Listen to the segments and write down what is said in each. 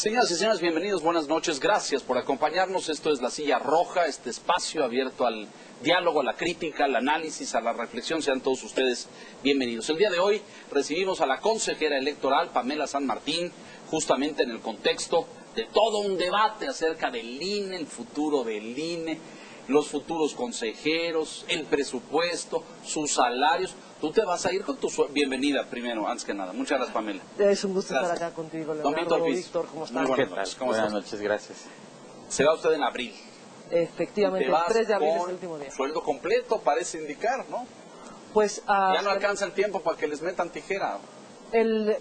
Señoras y señores, bienvenidos, buenas noches, gracias por acompañarnos. Esto es La Silla Roja, este espacio abierto al diálogo, a la crítica, al análisis, a la reflexión. Sean todos ustedes bienvenidos. El día de hoy recibimos a la consejera electoral, Pamela San Martín, justamente en el contexto de todo un debate acerca del INE, el futuro del INE, los futuros consejeros, el presupuesto, sus salarios. Tú te vas a ir con tu bienvenida primero, antes que nada. Muchas gracias, Pamela. Es un gusto estar acá contigo, Leonardo. Víctor, ¿cómo estás? Muy buenas noches. ¿Cómo Buenas estás? noches, gracias. Se va usted en abril. Efectivamente, el 3 de abril es el último día. Sueldo completo, parece indicar, ¿no? Pues ya no alcanza el tiempo para que les metan tijera.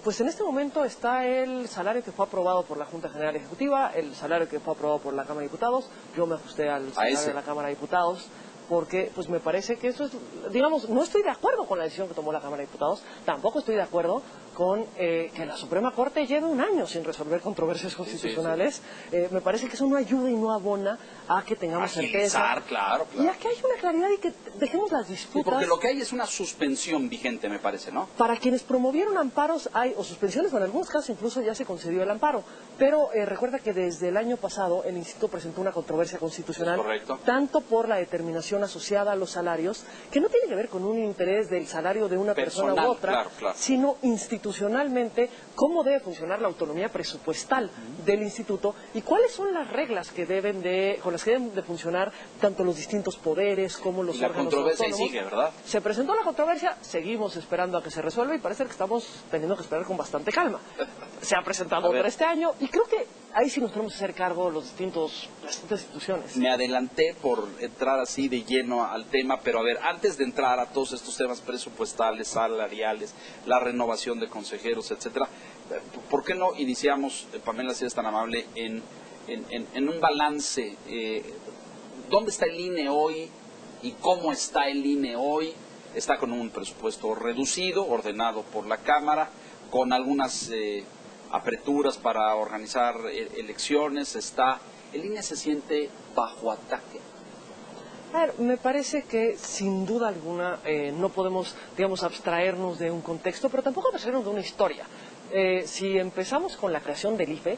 Pues en este momento está el salario que fue aprobado por la Junta General Ejecutiva, el salario que fue aprobado por la Cámara de Diputados. Yo me ajusté al salario de la Cámara de Diputados porque pues me parece que eso es, digamos, no estoy de acuerdo con la decisión que tomó la Cámara de Diputados, tampoco estoy de acuerdo con que la Suprema Corte lleve un año sin resolver controversias constitucionales. Me parece que eso no ayuda y no abona a que tengamos certeza. Claro. Y a que haya una claridad y que dejemos las disputas. Sí, porque lo que hay es una suspensión vigente, me parece, ¿no? Para quienes promovieron amparos hay, o suspensiones, o en algunos casos incluso ya se concedió el amparo. Pero recuerda que desde el año pasado el Instituto presentó una controversia constitucional, tanto por la determinación asociada a los salarios, que no tiene que ver con un interés del salario de una persona u otra, sino institucionalmente cómo debe funcionar la autonomía presupuestal del instituto y cuáles son las reglas que con las que deben de funcionar tanto los distintos poderes como los órganos autónomos. La controversia sigue, ¿verdad? Se presentó la controversia, seguimos esperando a que se resuelva y parece que estamos teniendo que esperar con bastante calma. Se ha presentado otra este año y creo que ahí sí nos tenemos que hacer cargo las distintas instituciones. Me adelanté por entrar así de lleno al tema, pero a ver, antes de entrar a todos estos temas presupuestales, salariales, la renovación de consejeros, etcétera, ¿por qué no iniciamos, Pamela, si es tan amable, en un balance? ¿Dónde está el INE hoy y cómo está el INE hoy? Está con un presupuesto reducido, ordenado por la Cámara, con algunas aperturas para organizar elecciones. El INE se siente bajo ataque. A ver, me parece que sin duda alguna no podemos, digamos, abstraernos de un contexto, pero tampoco abstraernos de una historia. Si empezamos con la creación del IFE,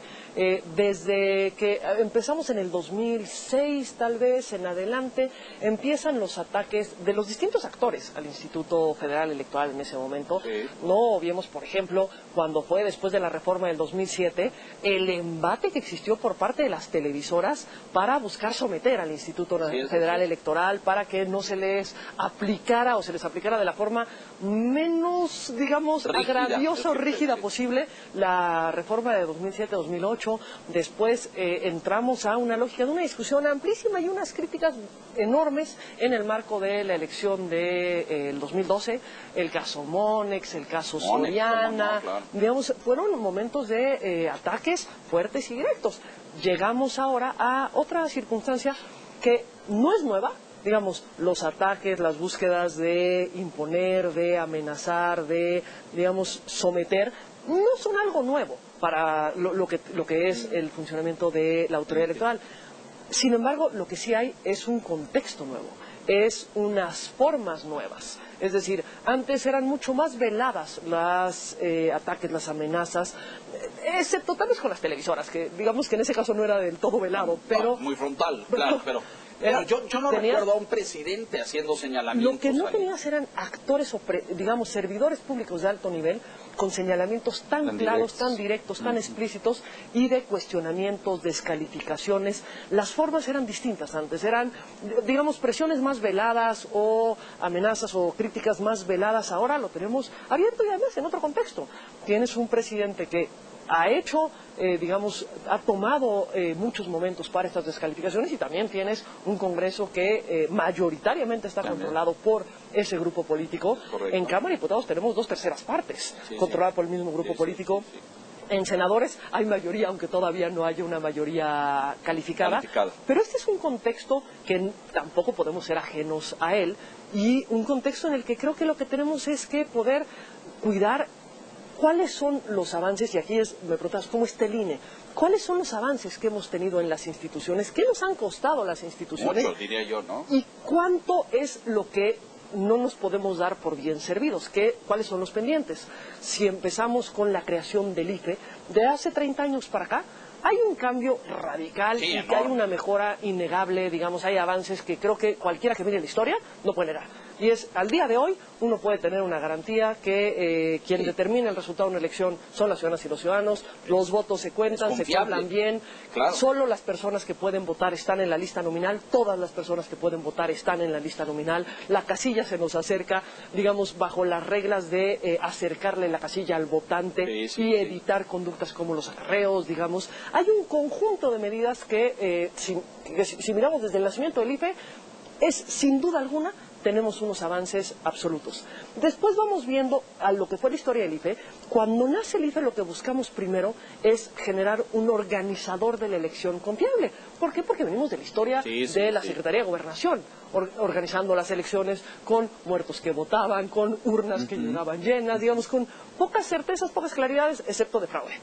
desde que empezamos en el 2006 tal vez en adelante, empiezan los ataques de los distintos actores al Instituto Federal Electoral en ese momento. No vimos, por ejemplo, cuando fue después de la reforma del 2007, el embate que existió por parte de las televisoras para buscar someter al Instituto Federal Electoral para que no se les aplicara o se les aplicara de la forma menos, digamos, agraviosa o rígida posible la reforma de 2007-2008. Después entramos a una lógica de una discusión amplísima y unas críticas enormes en el marco de la elección del 2012, el caso Monex, el caso Soriana, digamos, fueron momentos de ataques fuertes y directos. Llegamos ahora a otra circunstancia que no es nueva. Digamos, los ataques, las búsquedas de imponer, de amenazar, de, digamos, someter, no son algo nuevo para lo que es el funcionamiento de la autoridad electoral. Sin embargo, lo que sí hay es un contexto nuevo, es unas formas nuevas. Es decir, antes eran mucho más veladas los ataques, las amenazas, excepto tal vez con las televisoras, que digamos que en ese caso no era del todo velado, pero... Muy frontal, claro, pero yo no recuerdo a un presidente haciendo señalamientos. Lo que no tenías eran actores o, digamos, servidores públicos de alto nivel con señalamientos tan claros, tan directos, tan explícitos y de cuestionamientos, descalificaciones. Las formas eran distintas antes, eran, digamos, presiones más veladas o amenazas o críticas más veladas. Ahora lo tenemos abierto y además en otro contexto. Tienes un presidente que ha hecho, digamos, ha tomado muchos momentos para estas descalificaciones y también tienes un Congreso que mayoritariamente está controlado por ese grupo político. En Cámara de Diputados tenemos 2/3 partes controladas por el mismo grupo político. En senadores hay mayoría, aunque todavía no haya una mayoría calificada. Pero este es un contexto que tampoco podemos ser ajenos a él y un contexto en el que creo que lo que tenemos es que poder cuidar cuáles son los avances, y aquí me preguntas, ¿cómo está el INE? ¿Cuáles son los avances que hemos tenido en las instituciones? ¿Qué nos han costado las instituciones? Mucho, diría yo, ¿no? ¿Y cuánto es lo que no nos podemos dar por bien servidos? ¿Cuáles son los pendientes? Si empezamos con la creación del IFE, de hace 30 años para acá, hay un cambio radical Sí, y que hay enorme. una mejora innegable, digamos, hay avances que creo que cualquiera que mire la historia no puede negar. Y es, al día de hoy, uno puede tener una garantía que quien determina el resultado de una elección son las ciudadanas y los ciudadanos, los votos se cuentan, se confiable. cuentan bien, Claro. solo las personas que pueden votar están en la lista nominal, todas las personas que pueden votar están en la lista nominal, la casilla se nos acerca, digamos, bajo las reglas de acercarle la casilla al votante y evitar conductas como los acarreos, digamos. Hay un conjunto de medidas que, si miramos desde el nacimiento del IFE, es sin duda alguna tenemos unos avances absolutos. Después vamos viendo a lo que fue la historia del IFE. Cuando nace el IFE lo que buscamos primero es generar un organizador de la elección confiable. ¿Por qué? Porque venimos de la historia de la Secretaría de Gobernación, organizando las elecciones con muertos que votaban, con urnas que llegaban llenas, digamos, con pocas certezas, pocas claridades, excepto de fraude.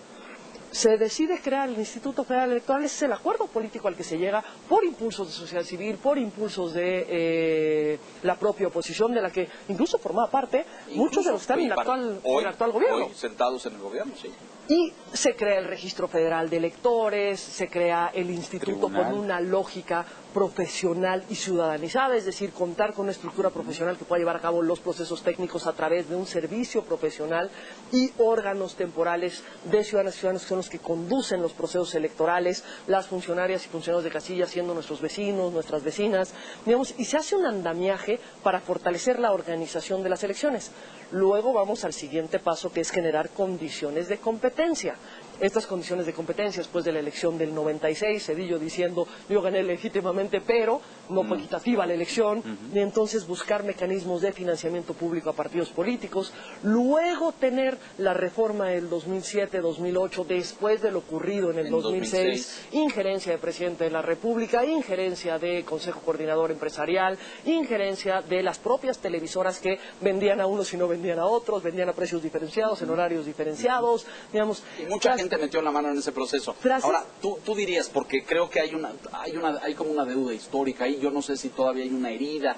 Se decide crear el Instituto Federal Electoral, ese es el acuerdo político al que se llega por impulsos de sociedad civil, por impulsos de la propia oposición, de la que incluso formaba parte muchos de los que están en el actual gobierno. Hoy sentados en el gobierno, sí. Y se crea el Registro Federal de Electores, se crea el instituto con una lógica profesional y ciudadanizada, es decir, contar con una estructura profesional que pueda llevar a cabo los procesos técnicos a través de un servicio profesional y órganos temporales de ciudadanas y ciudadanos que son los que conducen los procesos electorales, las funcionarias y funcionarios de casilla siendo nuestros vecinos, nuestras vecinas, digamos, y se hace un andamiaje para fortalecer la organización de las elecciones. Luego vamos al siguiente paso, que es generar condiciones de competencia. Estas condiciones de competencia, después de la elección del 96, Zedillo diciendo, yo gané legítimamente, pero no fue equitativa la elección, y entonces buscar mecanismos de financiamiento público a partidos políticos, luego tener la reforma del 2007-2008, después de lo ocurrido en el 2006, injerencia de Presidente de la República, injerencia de Consejo Coordinador Empresarial, injerencia de las propias televisoras que vendían a unos y no vendían a otros, vendían a precios diferenciados, en horarios diferenciados, digamos. Y mucha gente metió la mano en ese proceso. Ahora, tú dirías, porque creo que hay como una deuda histórica ahí, yo no sé si todavía hay una herida,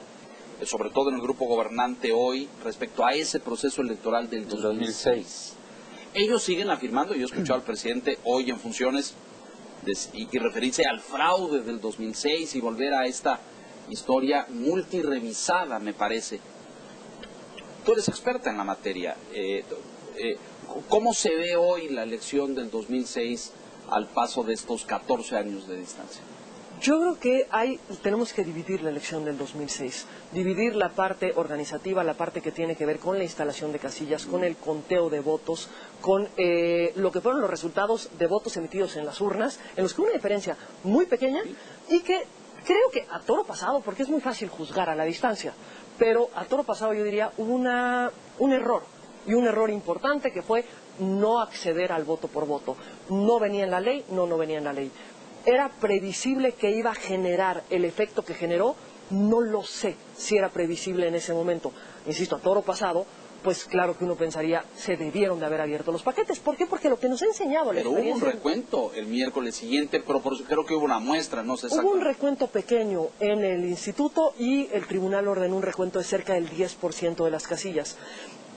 sobre todo en el grupo gobernante hoy, respecto a ese proceso electoral del 2006. Ellos siguen afirmando, yo he escuchado al presidente hoy en funciones, y referirse al fraude del 2006 y volver a esta historia multirevisada, me parece. Tú eres experta en la materia. ¿Cómo se ve hoy la elección del 2006 al paso de estos 14 años de distancia? Yo creo que tenemos que dividir la elección del 2006, dividir la parte organizativa, la parte que tiene que ver con la instalación de casillas, con el conteo de votos, con lo que fueron los resultados de votos emitidos en las urnas, en los que hubo una diferencia muy pequeña y que creo que a toro pasado, porque es muy fácil juzgar a la distancia, pero a toro pasado yo diría hubo un error. Y un error importante que fue no acceder al voto por voto. No venía en la ley, no venía en la ley. ¿Era previsible que iba a generar el efecto que generó? No lo sé si era previsible en ese momento. Insisto, a toro pasado, pues claro que uno pensaría, se debieron de haber abierto los paquetes. ¿Por qué? Porque lo que nos ha enseñado la experiencia... Pero hubo un recuento el miércoles siguiente, pero creo que hubo una muestra, no sé exactamente. Hubo un recuento pequeño en el instituto y el tribunal ordenó un recuento de cerca del 10% de las casillas.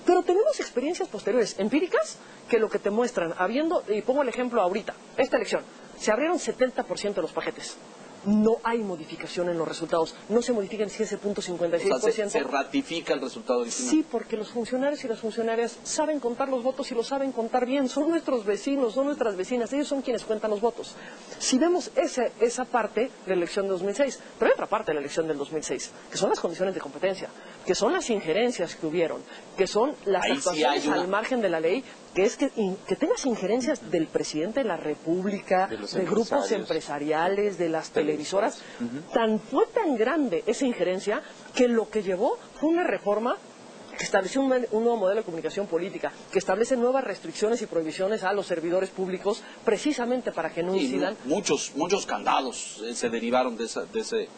Pero tenemos experiencias posteriores, empíricas, que lo que te muestran, y pongo el ejemplo ahorita, esta elección, se abrieron 70% de los paquetes. No hay modificación en los resultados, no se modifican si ese 0.56%. O sea, se ratifica el resultado original. Sí, porque los funcionarios y las funcionarias saben contar los votos y lo saben contar bien, son nuestros vecinos, son nuestras vecinas, ellos son quienes cuentan los votos. Si vemos esa parte de la elección de 2006, pero hay otra parte de la elección del 2006, que son las condiciones de competencia, que son las injerencias que hubieron, que son las actuaciones al margen de la ley, que es que tengas injerencias del presidente de la República, de grupos empresariales, de las televisoras. Fue tan grande esa injerencia que lo que llevó fue una reforma que estableció un nuevo modelo de comunicación política, que establece nuevas restricciones y prohibiciones a los servidores públicos precisamente para que no incidan. Muchos candados se derivaron de ese...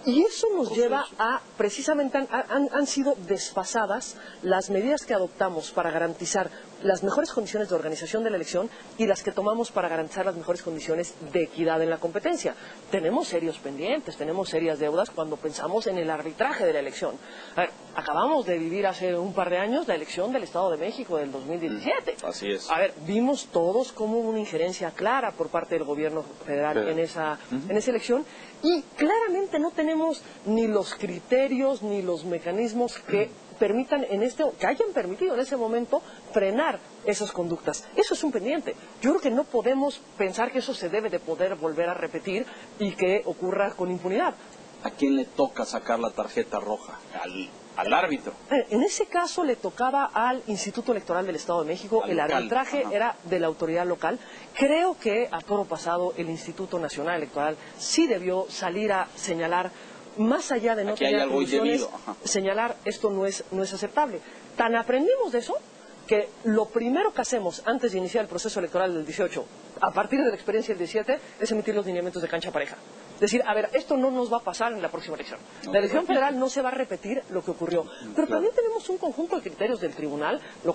Y eso nos lleva a, precisamente, han sido desfasadas las medidas que adoptamos para garantizar las mejores condiciones de organización de la elección y las que tomamos para garantizar las mejores condiciones de equidad en la competencia. Tenemos serios pendientes, tenemos serias deudas cuando pensamos en el arbitraje de la elección. A ver, acabamos de vivir hace un par de años la elección del Estado de México del 2017. Así es. A ver, vimos todos como una injerencia clara por parte del gobierno federal en esa elección, y claramente no tenemos ni los criterios ni los mecanismos que permitan que hayan permitido en ese momento frenar esas conductas. Eso es un pendiente. Yo creo que no podemos pensar que eso se debe de poder volver a repetir y que ocurra con impunidad. ¿A quién le toca sacar la tarjeta roja? Al árbitro. En ese caso le tocaba al Instituto Electoral del Estado de México, el arbitraje era de la autoridad local. Creo que a toro pasado el Instituto Nacional Electoral sí debió salir a señalar, más allá de no tener atribuciones, señalar esto no es aceptable. Tan aprendimos de eso que lo primero que hacemos antes de iniciar el proceso electoral del 18, a partir de la experiencia del 17, es emitir los lineamientos de cancha pareja. Decir, a ver, esto no nos va a pasar en la próxima elección. La elección federal no se va a repetir lo que ocurrió. Pero también tenemos un conjunto de criterios del tribunal, lo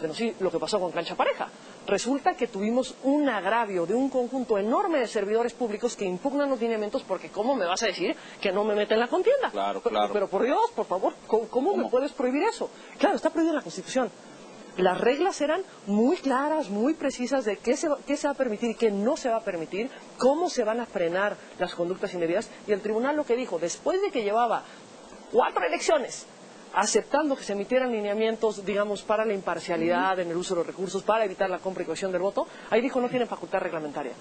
que pasó con cancha pareja. Resulta que tuvimos un agravio de un conjunto enorme de servidores públicos que impugnan los lineamientos porque ¿cómo me vas a decir que no me meten en la contienda? Claro. Pero por Dios, por favor, ¿cómo me puedes prohibir eso? Claro, está prohibido en la Constitución. Las reglas eran muy claras, muy precisas de qué se va a permitir y qué no se va a permitir, cómo se van a frenar las conductas indebidas. Y el tribunal lo que dijo, después de que llevaba 4 elecciones aceptando que se emitieran lineamientos, digamos, para la imparcialidad en el uso de los recursos, para evitar la compra y cohesión del voto, ahí dijo no tienen facultad reglamentaria.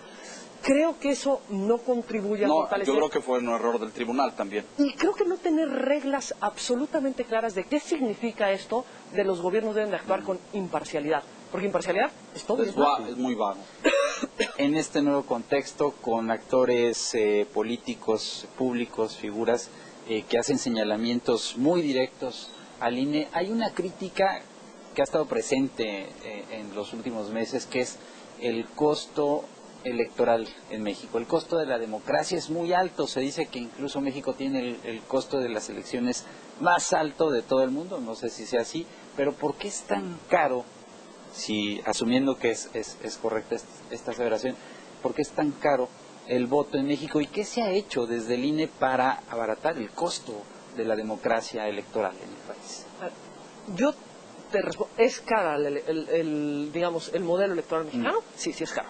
Creo que eso no contribuye a fortalecer. Yo creo que fue un error del tribunal también. Y creo que no tener reglas absolutamente claras de qué significa esto, de los gobiernos deben de actuar con imparcialidad. Porque imparcialidad es todo. Es muy vago. En este nuevo contexto, con actores políticos, públicos, figuras que hacen señalamientos muy directos al INE, hay una crítica que ha estado presente en los últimos meses, que es el costo electoral en México. El costo de la democracia es muy alto. Se dice que incluso México tiene el costo de las elecciones más alto de todo el mundo. No sé si sea así, pero ¿por qué es tan caro? Si asumiendo que es correcta esta aseveración, ¿por qué es tan caro el voto en México? ¿Y qué se ha hecho desde el INE para abaratar el costo de la democracia electoral en el país? Yo te respondo, ¿es cara digamos, el modelo electoral mexicano? Sí, es caro.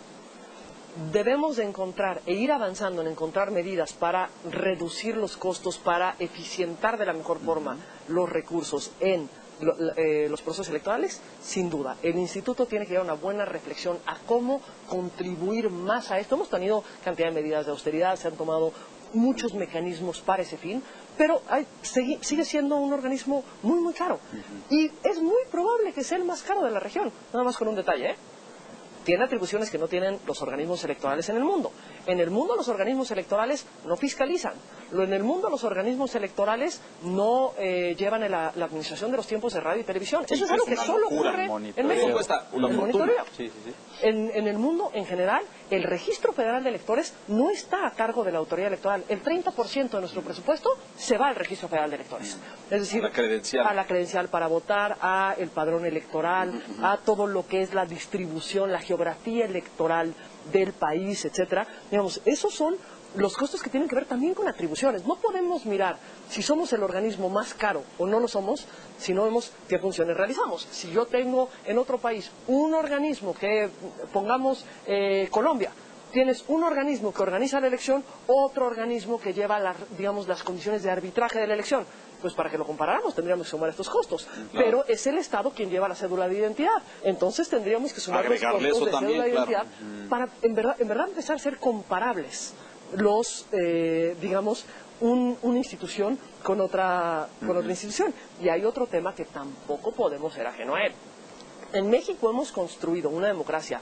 Debemos de encontrar e ir avanzando en encontrar medidas para reducir los costos, para eficientar de la mejor forma los recursos en los procesos electorales, sin duda. El instituto tiene que dar una buena reflexión a cómo contribuir más a esto. Hemos tenido cantidad de medidas de austeridad, se han tomado muchos mecanismos para ese fin, pero sigue siendo un organismo muy, muy caro. Y es muy probable que sea el más caro de la región. Nada más con un detalle, tiene atribuciones que no tienen los organismos electorales en el mundo. En el mundo los organismos electorales no fiscalizan. En el mundo los organismos electorales no llevan la administración de los tiempos de radio y televisión. Eso es algo que solo ocurre en México. El monitoreo. En el mundo en general, el registro federal de electores no está a cargo de la autoridad electoral. El 30% de nuestro presupuesto se va al registro federal de electores. Es decir, a la credencial para votar, a el padrón electoral, a todo lo que es la distribución, la geografía electoral del país, etcétera. Digamos, esos son los costos que tienen que ver también con atribuciones. No podemos mirar si somos el organismo más caro o no lo somos si no vemos qué funciones realizamos. Si yo tengo en otro país un organismo que, pongamos Colombia, tienes un organismo que organiza la elección, otro organismo que lleva las condiciones de arbitraje de la elección. Pues para que lo comparáramos tendríamos que sumar estos costos. Claro. Pero es el Estado quien lleva la cédula de identidad. Entonces tendríamos que sumar los costos de cédula de identidad para en verdad empezar a ser comparables los, una institución con otra institución. Y hay otro tema que tampoco podemos ser ajeno a él. En México hemos construido una democracia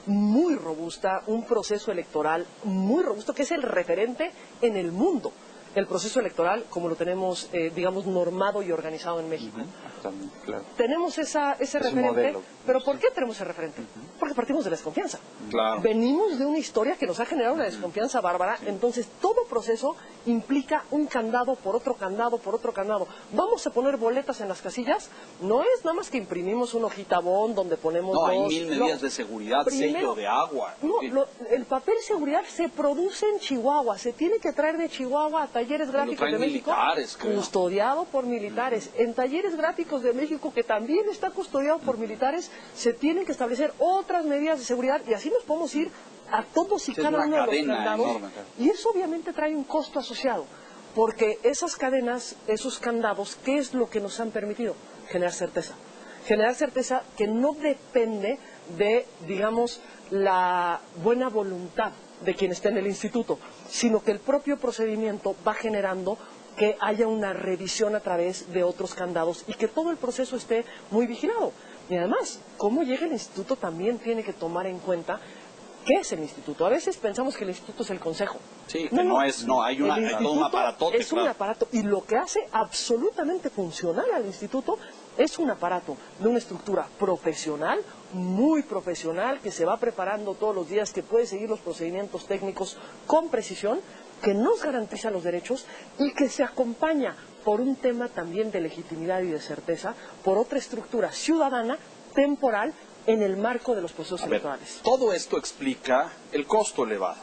muy robusta, un proceso electoral muy robusto que es el referente en el mundo. el proceso electoral como lo tenemos, digamos, normado y organizado en México. También, claro. Tenemos ese referente, modelo. pero ¿por qué tenemos ese referente? Porque partimos de la desconfianza. Claro. Venimos de una historia que nos ha generado una desconfianza bárbara, entonces todo proceso implica un candado por otro candado por otro candado. Vamos a poner boletas en las casillas, no es nada más que imprimimos un hojitabón donde ponemos No, hay dos- 1000 medidas de seguridad, Primero, sello de agua. No, el papel seguridad se produce en Chihuahua, se tiene que traer de Chihuahua a Talleres Gráficos traen de México, militares, creo. custodiado por militares. En Talleres Gráficos de México, que también está custodiado por militares, se tienen que establecer otras medidas de seguridad y así nos podemos ir a todos y Sí, es cada una uno de los cadena candados. enorme, claro. Y eso obviamente trae un costo asociado, porque esas cadenas, esos candados, ¿qué es lo que nos han permitido? Generar certeza. Generar certeza que no depende de, digamos, la buena voluntad de quien esté en el instituto, sino que el propio procedimiento va generando que haya una revisión a través de otros candados y que todo el proceso esté muy vigilado. Y además, cómo llega el instituto también tiene que tomar en cuenta qué es el instituto. A veces pensamos que el instituto es el consejo. Sí, que no es, no, hay el todo un instituto aparatote, es un claro. aparato, y lo que hace absolutamente funcional al instituto es un aparato de una estructura profesional, muy profesional, que se va preparando todos los días, que puede seguir los procedimientos técnicos con precisión, que nos garantiza los derechos y que se acompaña por un tema también de legitimidad y de certeza, por otra estructura ciudadana, temporal, en el marco de los procesos A ver, electorales. todo esto explica el costo elevado.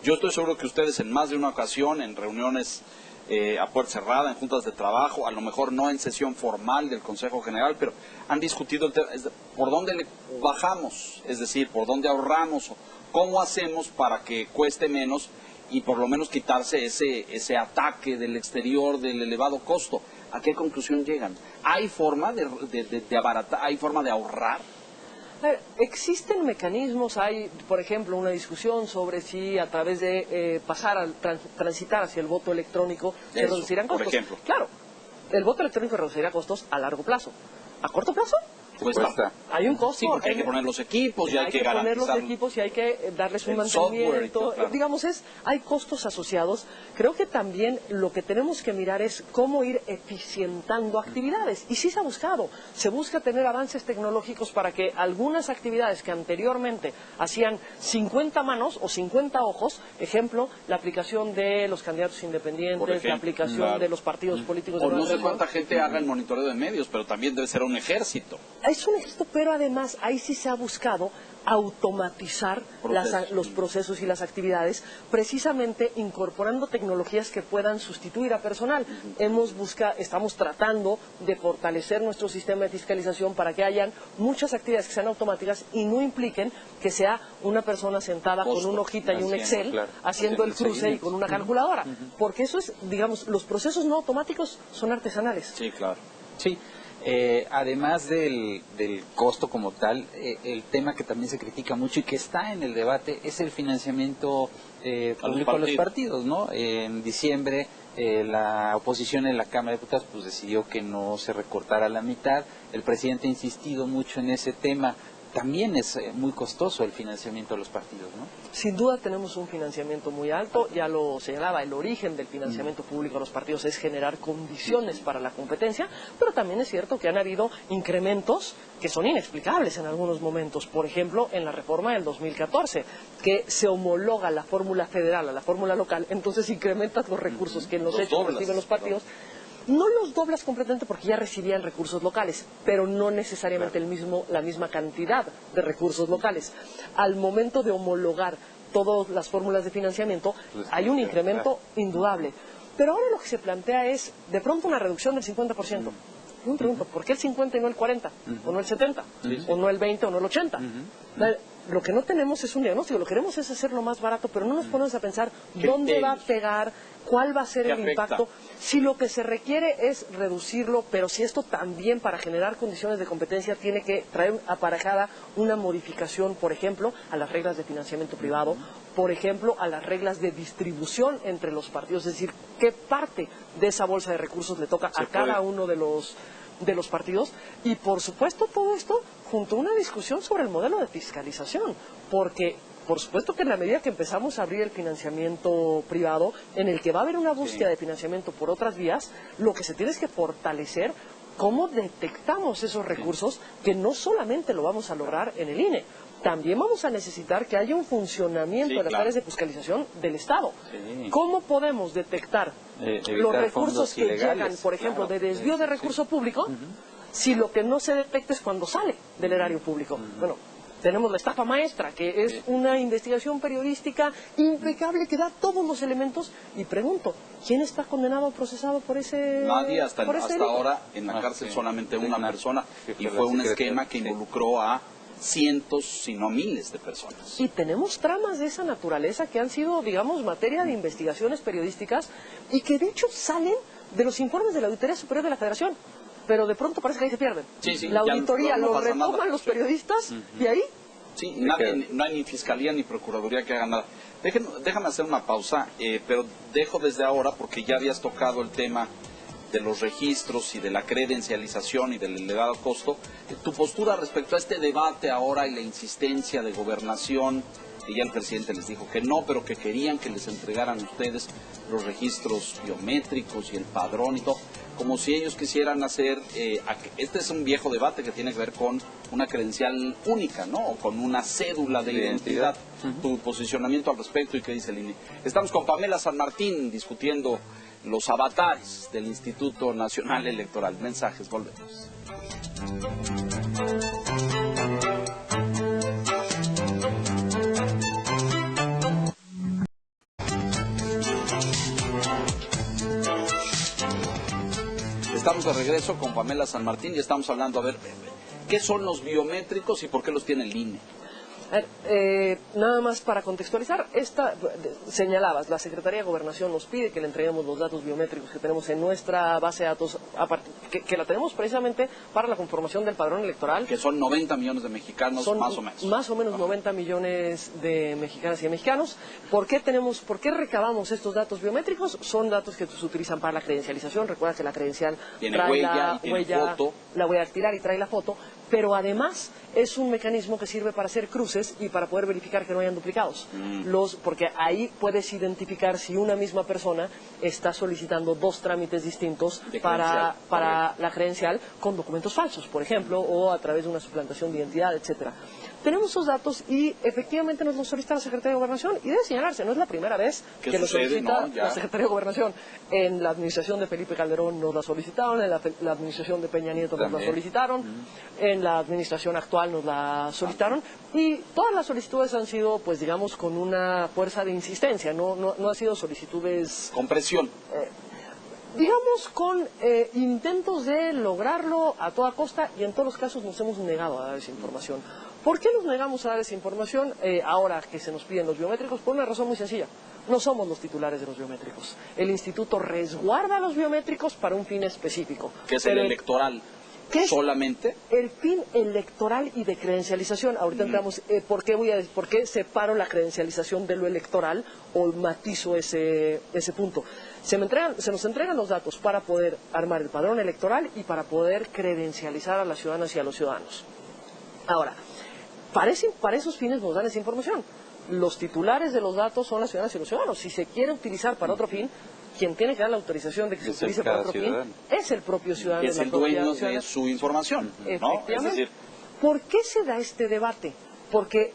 Yo estoy seguro que ustedes en más de una ocasión, en reuniones a puerta cerrada, en juntas de trabajo, a lo mejor no en sesión formal del Consejo General, pero han discutido el tema, por dónde le bajamos, es decir, por dónde ahorramos, cómo hacemos para que cueste menos y por lo menos quitarse ese ataque del exterior, del elevado costo. ¿A qué conclusión llegan? ¿Hay forma de abaratar, hay forma de ahorrar? A ver, existen mecanismos, hay, por ejemplo, una discusión sobre si a través de transitar hacia el voto electrónico se Eso, reducirán por costos. ejemplo. Claro, el voto electrónico reducirá costos a largo plazo. ¿A corto plazo? Cuesta. Hay un costo. Sí, porque hay que poner los equipos y hay que poner los garantizar equipos y hay que darles un el software y mantenimiento. todo, claro. Digamos, hay costos asociados. Creo que también lo que tenemos que mirar es cómo ir eficientando actividades. Y sí se ha buscado. Se busca tener avances tecnológicos para que algunas actividades que anteriormente hacían 50 manos o 50 ojos, ejemplo, la aplicación de los candidatos independientes, Por ejemplo, la aplicación claro. de los partidos políticos. O de no nueva sé región. cuánta gente haga el monitoreo de medios, pero también debe ser un ejército. Es un ejército, pero además ahí sí se ha buscado automatizar los procesos y las actividades, precisamente incorporando tecnologías que puedan sustituir a personal. Estamos tratando de fortalecer nuestro sistema de fiscalización para que hayan muchas actividades que sean automáticas y no impliquen que sea una persona sentada con una hojita y un Excel haciendo el cruce y con una calculadora. Porque eso es, digamos, los procesos no automáticos son artesanales. Sí, claro. Sí. Además del costo como tal, el tema que también se critica mucho y que está en el debate es el financiamiento público a los partidos, ¿no? En diciembre la oposición en la Cámara de Diputados pues decidió que no se recortara la mitad. El presidente ha insistido mucho en ese tema. También es muy costoso el financiamiento de los partidos, ¿no? Sin duda tenemos un financiamiento muy alto, ya lo señalaba, el origen del financiamiento público a los partidos es generar condiciones para la competencia, pero también es cierto que han habido incrementos que son inexplicables en algunos momentos. Por ejemplo, en la reforma del 2014, que se homologa la fórmula federal a la fórmula local, entonces incrementas los recursos que en los hechos reciben los partidos. No los doblas completamente porque ya recibían recursos locales, pero no necesariamente la misma cantidad de recursos locales. Al momento de homologar todas las fórmulas de financiamiento, hay un incremento indudable. Pero ahora lo que se plantea es, de pronto, una reducción del 50%. Yo me pregunto, ¿por qué el 50 y no el 40? ¿O no el 70? ¿O no el 20 o no el 80? Lo que no tenemos es un diagnóstico, lo que queremos es hacerlo más barato, pero no nos ponemos a pensar dónde va a pegar, cuál va a ser el impacto. Si lo que se requiere es reducirlo, pero si esto también para generar condiciones de competencia tiene que traer aparejada una modificación, por ejemplo, a las reglas de financiamiento privado, por ejemplo, a las reglas de distribución entre los partidos, es decir, qué parte de esa bolsa de recursos le toca a cada uno de los partidos, y por supuesto todo esto junto a una discusión sobre el modelo de fiscalización, porque por supuesto que en la medida que empezamos a abrir el financiamiento privado, en el que va a haber una búsqueda de financiamiento por otras vías, lo que se tiene es que fortalecer cómo detectamos esos recursos, que no solamente lo vamos a lograr en el INE, también vamos a necesitar que haya un funcionamiento de las áreas de fiscalización del Estado. ¿Cómo podemos detectar los recursos que llegan, por ejemplo, de desvío de recurso público, si lo que no se detecta es cuando sale del erario público? Bueno, tenemos la estafa maestra, que es una investigación periodística impecable que da todos los elementos, y pregunto, ¿quién está condenado o procesado por ese? Nadie, hasta ahora en la cárcel solamente una persona, y fue un esquema que involucró a cientos, si no miles de personas. Y tenemos tramas de esa naturaleza que han sido, digamos, materia de investigaciones periodísticas y que de hecho salen de los informes de la Auditoría Superior de la Federación, pero de pronto parece que ahí se pierden. La auditoría lo retoman los periodistas y ahí... Sí, no hay ni fiscalía ni procuraduría que haga nada. Déjame hacer una pausa, pero dejo desde ahora, porque ya habías tocado el tema de los registros y de la credencialización y del elevado costo, tu postura respecto a este debate ahora y la insistencia de Gobernación, que ya el presidente les dijo que no, pero que querían que les entregaran a ustedes los registros biométricos y el padrón y todo, como si ellos quisieran hacer, este es un viejo debate que tiene que ver con una credencial única, ¿no? O con una cédula de identidad. Tu posicionamiento al respecto y qué dice el INE. Estamos con Pamela San Martín discutiendo los avatares del Instituto Nacional Electoral. Mensajes, volvemos. Estamos de regreso con Pamela San Martín y estamos hablando, a ver, ¿qué son los biométricos y por qué los tiene el INE? Nada más para contextualizar, señalabas, la Secretaría de Gobernación nos pide que le entreguemos los datos biométricos que tenemos en nuestra base de datos, que la tenemos precisamente para la conformación del padrón electoral. Que son 90 millones de mexicanos, más o menos. Más o menos 90 millones de mexicanas y de mexicanos. ¿Por qué recabamos estos datos biométricos? Son datos que se utilizan para la credencialización. Recuerda que la credencial trae la huella, foto, la huella dactilar y trae la foto, pero además es un mecanismo que sirve para hacer cruces y para poder verificar que no hayan duplicados. Porque ahí puedes identificar si una misma persona está solicitando dos trámites distintos para la credencial con documentos falsos, por ejemplo, o a través de una suplantación de identidad, etcétera. Tenemos esos datos y efectivamente nos los solicita la Secretaría de Gobernación, y debe señalarse, no es la primera vez que lo solicita la Secretaría de Gobernación. En la administración de Felipe Calderón nos la solicitaron, en la administración de Peña Nieto nos la solicitaron, en la administración actual nos la solicitaron, y todas las solicitudes han sido, pues digamos, con una fuerza de insistencia, no han sido solicitudes... Con presión. Digamos, con intentos de lograrlo a toda costa, y en todos los casos nos hemos negado a dar esa información. ¿Por qué nos negamos a dar esa información ahora que se nos piden los biométricos? Por una razón muy sencilla. No somos los titulares de los biométricos. El instituto resguarda los biométricos para un fin específico. ¿Qué es el electoral? ¿Qué es solamente? El fin electoral y de credencialización. Ahorita entramos, ¿por qué separo la credencialización de lo electoral o matizo ese punto? Se nos entregan los datos para poder armar el padrón electoral y para poder credencializar a las ciudadanas y a los ciudadanos. Ahora, para esos fines nos dan esa información. Los titulares de los datos son las ciudadanas y los ciudadanos. Si se quiere utilizar para otro fin, quien tiene que dar la autorización de que se utilice para otro fin es el propio ciudadano. Y es el dueño de su información, ¿no? Efectivamente. Es decir, ¿por qué se da este debate? Porque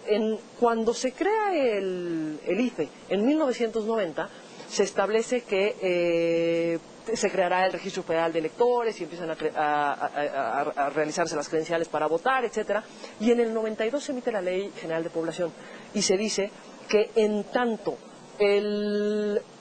cuando se crea el IFE en 1990, se establece que se creará el Registro Federal de Electores y empiezan a realizarse las credenciales para votar, etcétera. Y en el 92 se emite la Ley General de Población y se dice que en tanto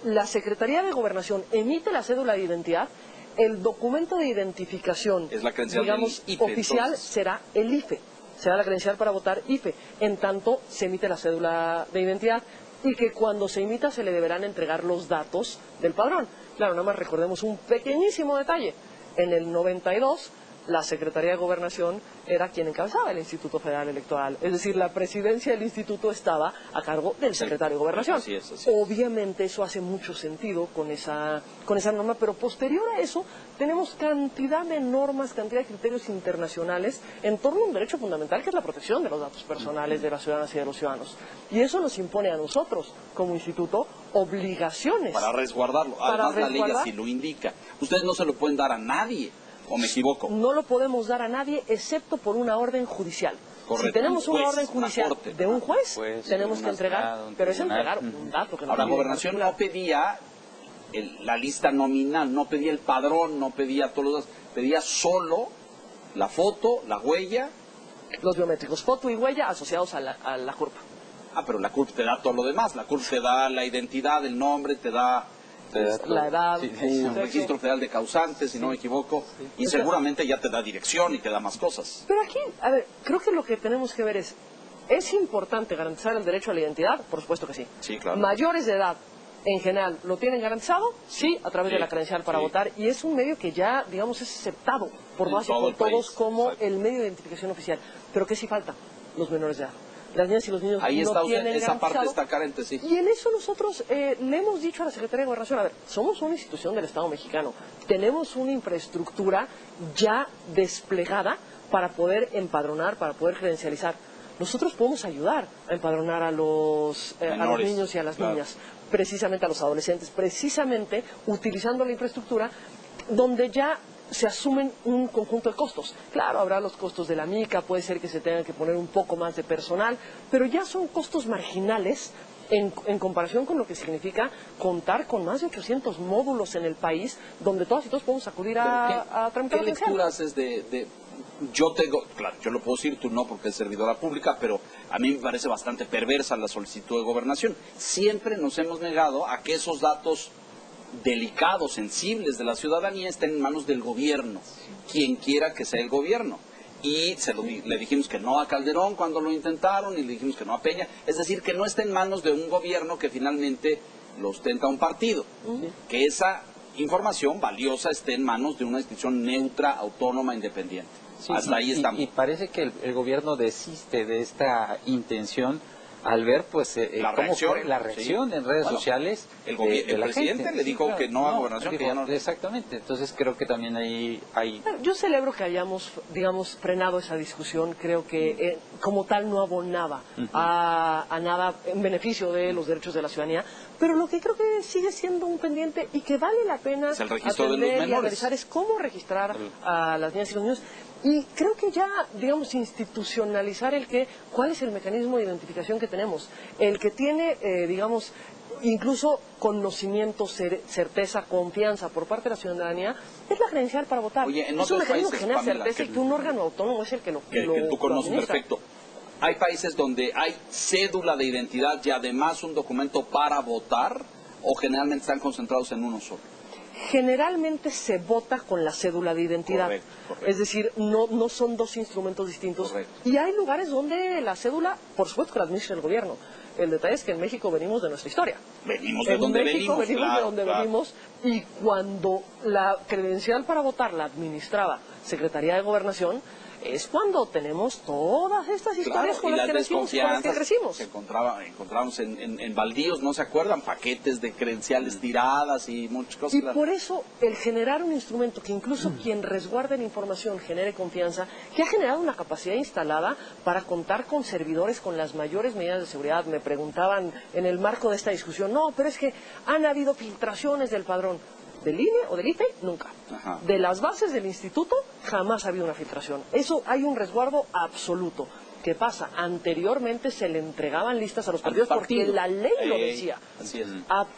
la Secretaría de Gobernación emite la cédula de identidad, el documento de identificación, es la credencial, digamos, IFE, oficial, entonces será el IFE, será la credencial para votar IFE, en tanto se emite la cédula de identidad, y que cuando se emita se le deberán entregar los datos del padrón. Claro, nada más recordemos un pequeñísimo detalle. En el 92 la Secretaría de Gobernación era quien encabezaba el Instituto Federal Electoral. Es decir, la presidencia del instituto estaba a cargo del secretario de Gobernación. Así es. Obviamente eso hace mucho sentido con esa norma, pero posterior a eso tenemos cantidad de normas, cantidad de criterios internacionales en torno a un derecho fundamental que es la protección de los datos personales de las ciudadanas y de los ciudadanos. Y eso nos impone a nosotros, como instituto, obligaciones. Para resguardarlo. Además, la ley así lo indica. Ustedes no se lo pueden dar a nadie, ¿o me equivoco? No lo podemos dar a nadie excepto por una orden judicial. Correcto. Si tenemos Un juez, una orden judicial de un juez, tenemos que entregar, pero es entregar un dato que no Ahora, tiene Gobernación particular. no pedía la lista nominal, no pedía el padrón, no pedía todos los... Pedía solo la foto, la huella. Los biométricos, foto y huella asociados a la CURP. Pero la CURP te da todo lo demás. La CURP te da la identidad, el nombre, te da La edad, un registro federal de causantes, si no me equivoco, y seguramente ya te da dirección y te da más cosas. Pero aquí, a ver, creo que lo que tenemos que ver ¿es importante garantizar el derecho a la identidad? Por supuesto que sí. Sí, claro. Mayores de edad, en general, ¿lo tienen garantizado? Sí, a través de la credencial para votar, y es un medio que ya, digamos, es aceptado por base por todos como el medio de identificación oficial. Pero ¿qué sí falta? Los menores de edad. Las niñas y los niños Ahí está no tienen esa parte garantizado. está carente, sí. Y en eso nosotros le hemos dicho a la Secretaría de Gobernación, a ver, somos una institución del Estado mexicano, tenemos una infraestructura ya desplegada para poder empadronar, para poder credencializar. Nosotros podemos ayudar a empadronar a los niños y a las niñas, precisamente a los adolescentes, precisamente utilizando la infraestructura donde ya se asumen un conjunto de costos. Claro, habrá los costos de la mica, puede ser que se tengan que poner un poco más de personal, pero ya son costos marginales en comparación con lo que significa contar con más de 800 módulos en el país, donde todas y todos podemos acudir a tramitar ¿Qué la credencial. lecturas es de yo tengo, claro, yo lo puedo decir, tú no porque es servidora pública, pero a mí me parece bastante perversa la solicitud de gobernación. Siempre nos hemos negado a que esos datos delicados, sensibles de la ciudadanía estén en manos del gobierno, quien quiera que sea el gobierno. Y le dijimos que no a Calderón cuando lo intentaron, y le dijimos que no a Peña. Es decir, que no esté en manos de un gobierno que finalmente lo ostenta un partido. Que esa información valiosa esté en manos de una institución neutra, autónoma, independiente. Sí, hasta ahí estamos. Y parece que el gobierno desiste de esta intención al ver pues cómo fue la reacción en redes sociales el de la presidente gente. le dijo claro, que no a Gobernación, que ya no. Exactamente, entonces creo que también ahí hay... Yo celebro que hayamos, digamos, frenado esa discusión. Creo que como tal no abonaba a nada en beneficio de los derechos de la ciudadanía, pero lo que creo que sigue siendo un pendiente y que vale la pena Es el registro de los atender y menores. analizar es cómo registrar a las niñas y los niños. Y creo que ya, digamos, institucionalizar cuál es el mecanismo de identificación que tenemos. El que tiene, digamos, incluso conocimiento, certeza, confianza por parte de la ciudadanía, es la credencial para votar. Oye, en es un otros mecanismo países, que genera Pamela, certeza y que un órgano autónomo es el que lo que tú conoces administra. perfecto. Hay países donde hay cédula de identidad y además un documento para votar, o generalmente están concentrados en uno solo. Generalmente se vota con la cédula de identidad. Correcto. Es decir, no son dos instrumentos distintos. Correcto. Y hay lugares donde la cédula, por supuesto que la administra el gobierno. El detalle es que en México venimos de nuestra historia. Venimos de donde venimos. Venimos de donde venimos. Y cuando la credencial para votar la administraba Secretaría de Gobernación, es cuando tenemos todas estas historias con las que nacimos y con las que crecimos. Que encontramos en baldíos, ¿no se acuerdan? Paquetes de credenciales tiradas y muchas cosas. Y por eso el generar un instrumento que incluso quien resguarde la información genere confianza, que ha generado una capacidad instalada para contar con servidores con las mayores medidas de seguridad. Me preguntaban en el marco de esta discusión, no, pero es que han habido filtraciones del padrón. ¿Del INE o del IFE? Nunca. Ajá. De las bases del instituto, jamás ha habido una filtración. Eso hay un resguardo absoluto. ¿Qué pasa? Anteriormente se le entregaban listas a los partidos porque la ley lo decía. Así es.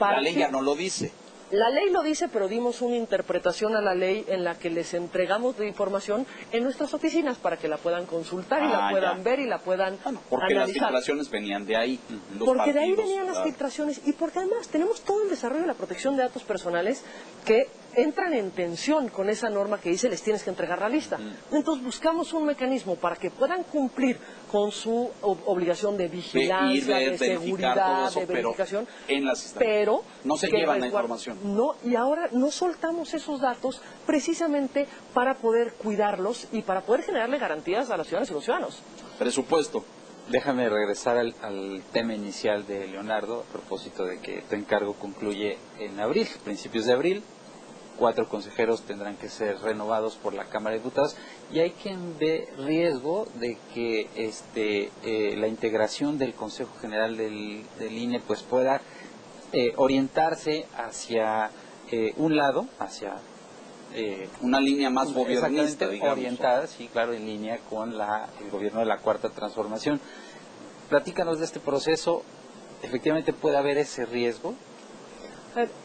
La ley ya no lo dice. La ley lo dice, pero dimos una interpretación a la ley en la que les entregamos la información en nuestras oficinas para que la puedan consultar y la puedan ver y la puedan Porque las analizar. filtraciones venían de ahí. Porque de ahí venían las filtraciones y porque además tenemos todo el desarrollo de la protección de datos personales que entran en tensión con esa norma que dice les tienes que entregar la lista. Entonces buscamos un mecanismo para que puedan cumplir con su obligación de vigilancia, de seguridad, de verificación, en las pero no se llevan la información. No, y ahora no soltamos esos datos precisamente para poder cuidarlos y para poder generarle garantías a las ciudadanas y los ciudadanos. Presupuesto. Déjame regresar al tema inicial de Leonardo, a propósito de que tu encargo concluye en abril, principios de abril. 4 consejeros tendrán que ser renovados por la Cámara de Diputados y hay quien ve riesgo de que la integración del Consejo General del INE pues pueda orientarse hacia un lado, hacia una línea más gobernista, digamos. Orientada, sí, claro, en línea con el gobierno de la Cuarta Transformación. Platícanos de este proceso. ¿Efectivamente puede haber ese riesgo?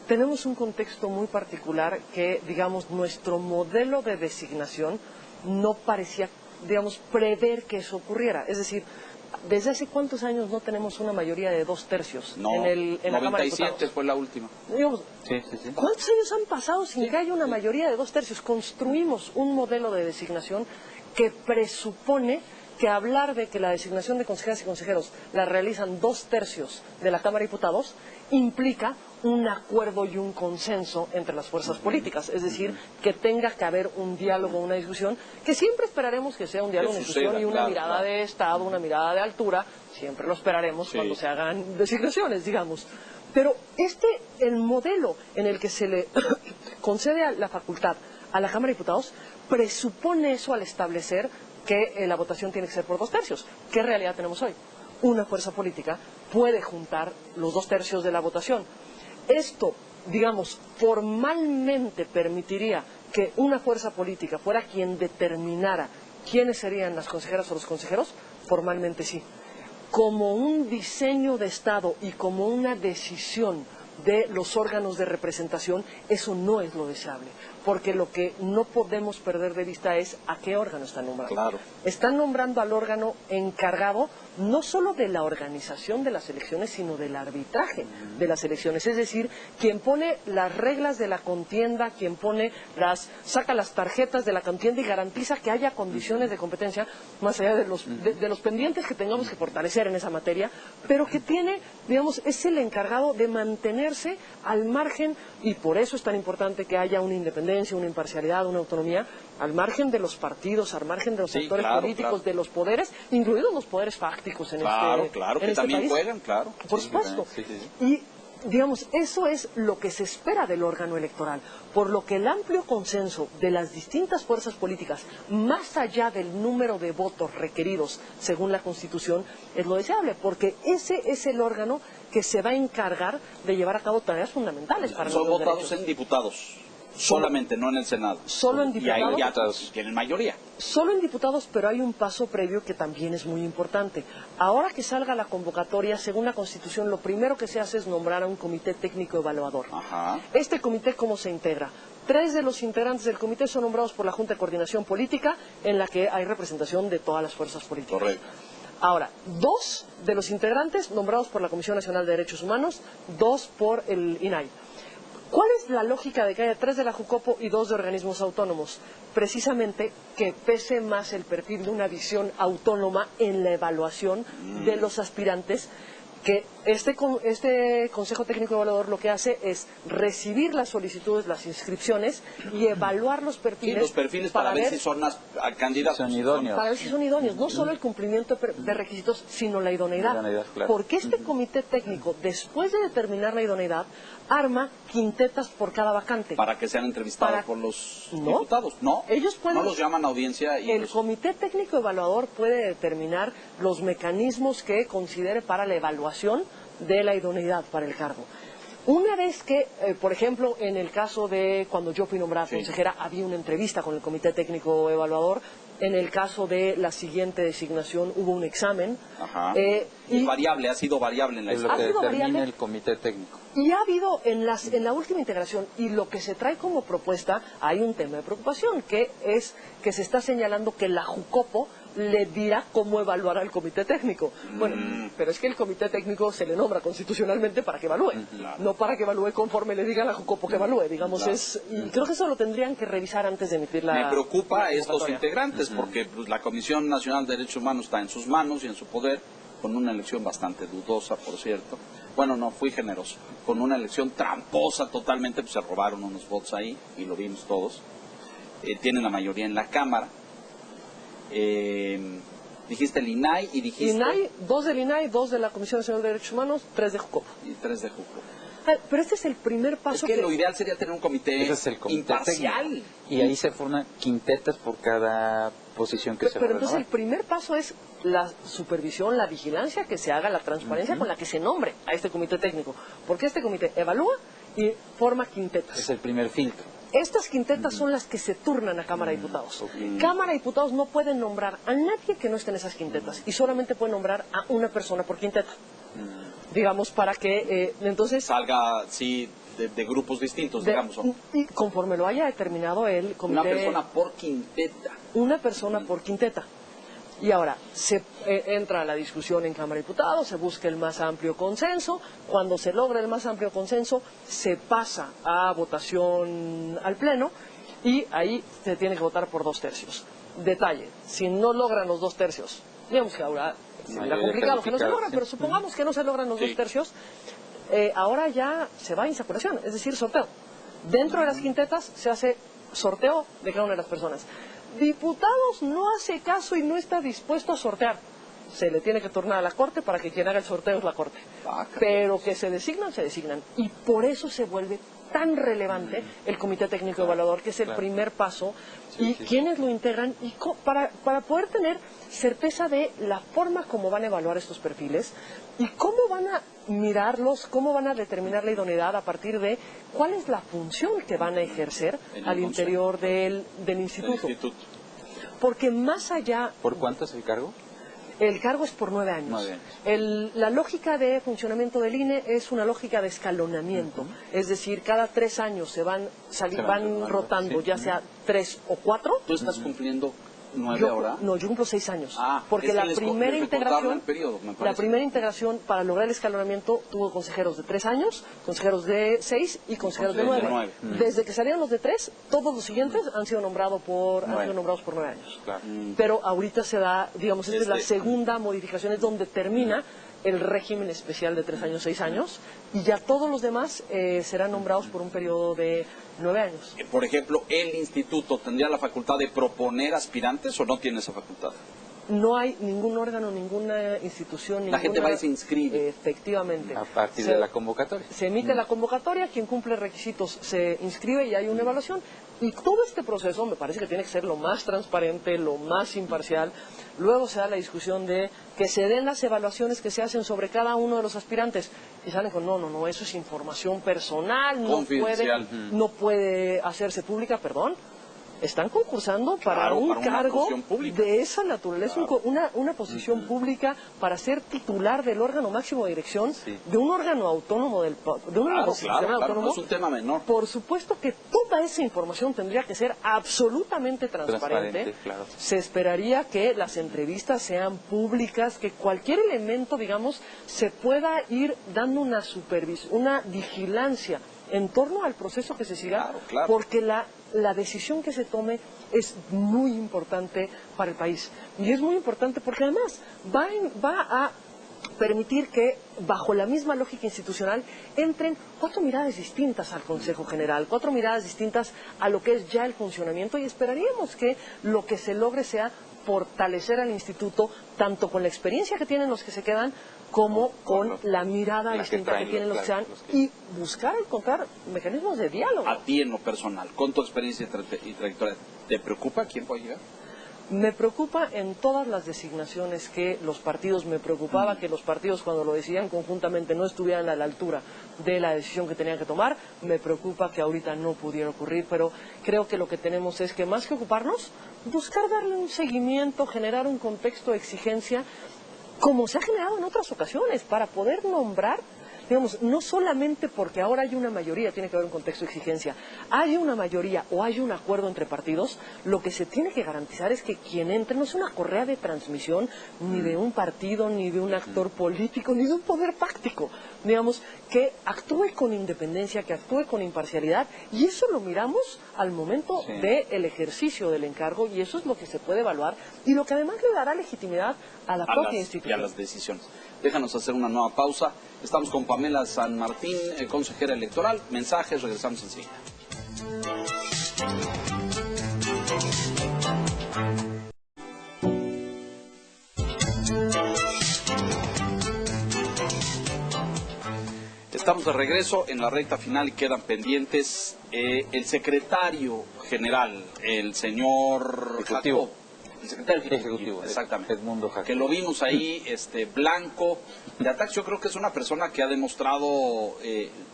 Tenemos un contexto muy particular que, digamos, nuestro modelo de designación no parecía, digamos, prever que eso ocurriera. Es decir, ¿desde hace cuántos años no tenemos una mayoría de 2/3 en la Cámara de Diputados? 97 fue la última. Digamos, Sí. ¿cuántos años han pasado sin que haya una mayoría de 2/3? Construimos un modelo de designación que presupone que hablar de que la designación de consejeras y consejeros la realizan 2/3 de la Cámara de Diputados implica un acuerdo y un consenso entre las fuerzas políticas, es decir, que tenga que haber un diálogo, una discusión, que siempre esperaremos que sea un diálogo, una discusión y una mirada de Estado, una mirada de altura, siempre lo esperaremos cuando se hagan designaciones, digamos. Pero el modelo en el que se le concede la facultad a la Cámara de Diputados presupone eso al establecer que la votación tiene que ser por 2/3. ¿Qué realidad tenemos hoy? Una fuerza política puede juntar los 2/3 de la votación. Esto, digamos, formalmente permitiría que una fuerza política fuera quien determinara quiénes serían las consejeras o los consejeros. Formalmente sí. Como un diseño de Estado y como una decisión de los órganos de representación, eso no es lo deseable, porque lo que no podemos perder de vista es a qué órgano están nombrando. Claro. Están nombrando al órgano encargado no solo de la organización de las elecciones, sino del arbitraje de las elecciones, es decir, quien pone las reglas de la contienda, quien saca las tarjetas de la contienda y garantiza que haya condiciones de competencia, más allá de los pendientes que tengamos que fortalecer en esa materia, pero que es el encargado de mantenerse al margen, y por eso es tan importante que haya una independencia, una imparcialidad, una autonomía, al margen de los partidos, al margen de los sectores políticos, de los poderes, incluidos los poderes fácticos en que también país. Juegan, claro. Por supuesto. Y, digamos, eso es lo que se espera del órgano electoral, por lo que el amplio consenso de las distintas fuerzas políticas, más allá del número de votos requeridos según la Constitución, es lo deseable, porque ese es el órgano que se va a encargar de llevar a cabo tareas fundamentales para Son nuestros votados derechos. en diputados. Solamente, no en el Senado. Solo en diputados. Y ahí ya tienen mayoría. Solo en diputados, pero hay un paso previo que también es muy importante. Ahora que salga la convocatoria, según la Constitución, lo primero que se hace es nombrar a un comité técnico evaluador. Ajá. Este comité, ¿cómo se integra? 3 de los integrantes del comité son nombrados por la Junta de Coordinación Política, en la que hay representación de todas las fuerzas políticas. Correcto. Ahora, 2 de los integrantes nombrados por la Comisión Nacional de Derechos Humanos, 2 por el INAI. ¿Cuál es la lógica de que haya 3 de la Jucopo y 2 de organismos autónomos? Precisamente que pese más el perfil de una visión autónoma en la evaluación de los aspirantes, que este Consejo Técnico Evaluador lo que hace es recibir las solicitudes, las inscripciones y evaluar los perfiles. Sí, los perfiles para ver si son candidatos. Son idóneos. Para ver si son idóneos, no solo el cumplimiento de requisitos, sino la idoneidad. Claro. Porque este comité técnico, después de determinar la idoneidad, arma quintetas por cada vacante. Para que sean entrevistados por los ¿No? diputados. No, ellos pueden, no los llaman a audiencia. Y el comité técnico evaluador puede determinar los mecanismos que considere para la evaluación de la idoneidad para el cargo. Una vez que, por ejemplo, en el caso de cuando yo fui nombrada consejera, había una entrevista con el comité técnico evaluador. En el caso de la siguiente designación hubo un examen. Ajá. Y ha sido variable en la Es lo historia. que determina el comité técnico. Y ha habido en la última integración, y lo que se trae como propuesta, hay un tema de preocupación, que es que se está señalando que la Jucopo le dirá cómo evaluar al comité técnico. Bueno, pero es que el comité técnico se le nombra constitucionalmente para que evalúe, no para que evalúe conforme le diga la Jucopo que evalúe, digamos. Y creo que eso lo tendrían que revisar antes de emitir la... Me preocupa la estos convocatoria. integrantes, porque pues, la Comisión Nacional de Derechos Humanos está en sus manos y en su poder, con una elección bastante dudosa, por cierto. Bueno, no, fui generoso. Con una elección tramposa totalmente, pues se robaron unos votos ahí, y lo vimos todos. Tienen la mayoría en la Cámara. Dijiste el INAI y dijiste... INAI, 2 del INAI, 2 de la Comisión Nacional de Derechos Humanos, 3 de Jucopo. Y 3 de Jucopo. Pero este es el primer paso Es que lo ideal sería tener un comité Ese es el comité imparcial. técnico. Y ahí se forman quintetas por cada posición que se va a Pero entonces el renovar. primer paso es la supervisión, la vigilancia que se haga, la transparencia con la que se nombre a este comité técnico. Porque este comité evalúa y forma quintetas. Es el primer filtro. Estas quintetas son las que se turnan a Cámara de Diputados. Cámara de Diputados no puede nombrar a nadie que no esté en esas quintetas y solamente puede nombrar a una persona por quinteta. Digamos, para que entonces... Salga, sí, de grupos distintos, de- digamos. ¿O? y conforme lo haya determinado el comité... Una persona por quinteta. Una persona por quinteta. Y ahora, se entra a la discusión en Cámara de Diputados, se busca el más amplio consenso. Cuando se logra el más amplio consenso, se pasa a votación al Pleno y ahí se tiene que votar por 2/3. Detalle, si no logran los 2/3, digamos que ahora será complicado que no se logran, pero supongamos que no se logran los Sí. 2/3, ahora ya se va a insaculación, es decir, sorteo. Dentro de las quintetas se hace sorteo de cada una de las personas. Diputados no hace caso y no está dispuesto a sortear. Se le tiene que turnar a la Corte para que quien haga el sorteo es la Corte. Pero que se designan, se designan. Y por eso se vuelve tan relevante el Comité Técnico Evaluador, que es el primer paso, y quienes lo integran, y para poder tener certeza de la forma como van a evaluar estos perfiles y cómo van a mirarlos, cómo van a determinar la idoneidad a partir de cuál es la función que van a ejercer En el al interior del instituto. Porque más allá... ¿Por cuánto es el cargo? El cargo es por 9 años. 9 años. La lógica de funcionamiento del INE es una lógica de escalonamiento. Es decir, cada 3 años van renovando, rotando, sí. ya sea 3 o 4. ¿Tú estás cumpliendo 9 ahora? No, yo cumplo 6 años. es Porque que la les primera recortaron integración, el periodo, me la parece. primera integración para lograr el escalonamiento tuvo consejeros de 3 años, consejeros de 6 y consejeros de Consejeros 9. de 9. Desde que salieron los de 3, todos los siguientes han sido nombrados por 9 años. Claro. Pero ahorita se da, digamos, esta es la Este- segunda modificación, es donde termina el régimen especial de 3 años, 6 años, y ya todos los demás serán nombrados por un periodo de 9 años. Por ejemplo, ¿el instituto tendría la facultad de proponer aspirantes o no tiene esa facultad? No hay ningún órgano, ninguna institución, La gente va y se inscribe. Efectivamente. A partir de la convocatoria. Se emite la convocatoria, quien cumple requisitos se inscribe y hay una evaluación. Y todo este proceso me parece que tiene que ser lo más transparente, lo más imparcial. Luego se da la discusión de que se den las evaluaciones que se hacen sobre cada uno de los aspirantes. Y salen con, no, eso es información personal, Confidencial. no puede hacerse pública, perdón. Están concursando para Claro, un para una cargo posición pública. de esa naturaleza, una posición pública para ser titular del órgano máximo de dirección de un órgano autónomo, de un órgano Claro, autónomo. no es un tema menor. Por supuesto que toda esa información tendría que ser absolutamente transparente. Claro. Se esperaría que las entrevistas sean públicas, que cualquier elemento, digamos, se pueda ir dando una supervisión, una vigilancia en torno al proceso que se siga, Claro. porque la decisión que se tome es muy importante para el país. Y es muy importante porque además va a permitir que, bajo la misma lógica institucional, entren 4 miradas distintas al Consejo General, 4 miradas distintas a lo que es ya el funcionamiento, y esperaríamos que lo que se logre sea fortalecer al instituto, tanto con la experiencia que tienen los que se quedan, como con la mirada distinta que tienen los que se dan, y buscar encontrar mecanismos de diálogo. A ti en lo personal, con tu experiencia y trayectoria, ¿te preocupa quién puede llegar? Me preocupa en todas las designaciones que los partidos, me preocupaba que los partidos cuando lo decidían conjuntamente no estuvieran a la altura de la decisión que tenían que tomar. Me preocupa que ahorita no pudiera ocurrir, pero creo que lo que tenemos es que más que ocuparnos, buscar darle un seguimiento, generar un contexto de exigencia, como se ha generado en otras ocasiones, para poder nombrar digamos, no solamente porque ahora hay una mayoría, tiene que haber un contexto de exigencia, hay una mayoría o hay un acuerdo entre partidos, lo que se tiene que garantizar es que quien entre no es una correa de transmisión ni de un partido, ni de un actor político, ni de un poder fáctico, digamos, que actúe con independencia, que actúe con imparcialidad, y eso lo miramos al momento del ejercicio del encargo, y eso es lo que se puede evaluar, y lo que además le dará legitimidad a la propia institución. Y a las decisiones. Déjanos hacer una nueva pausa. Estamos con Pamela San Martín, consejera electoral. Mensajes, regresamos enseguida. Estamos de regreso en la recta final y quedan pendientes el secretario general, el señor Ejecutivo. El secretario ejecutivo, exactamente. Edmundo Jacob. Que lo vimos ahí, blanco de ataques. Yo creo que es una persona que ha demostrado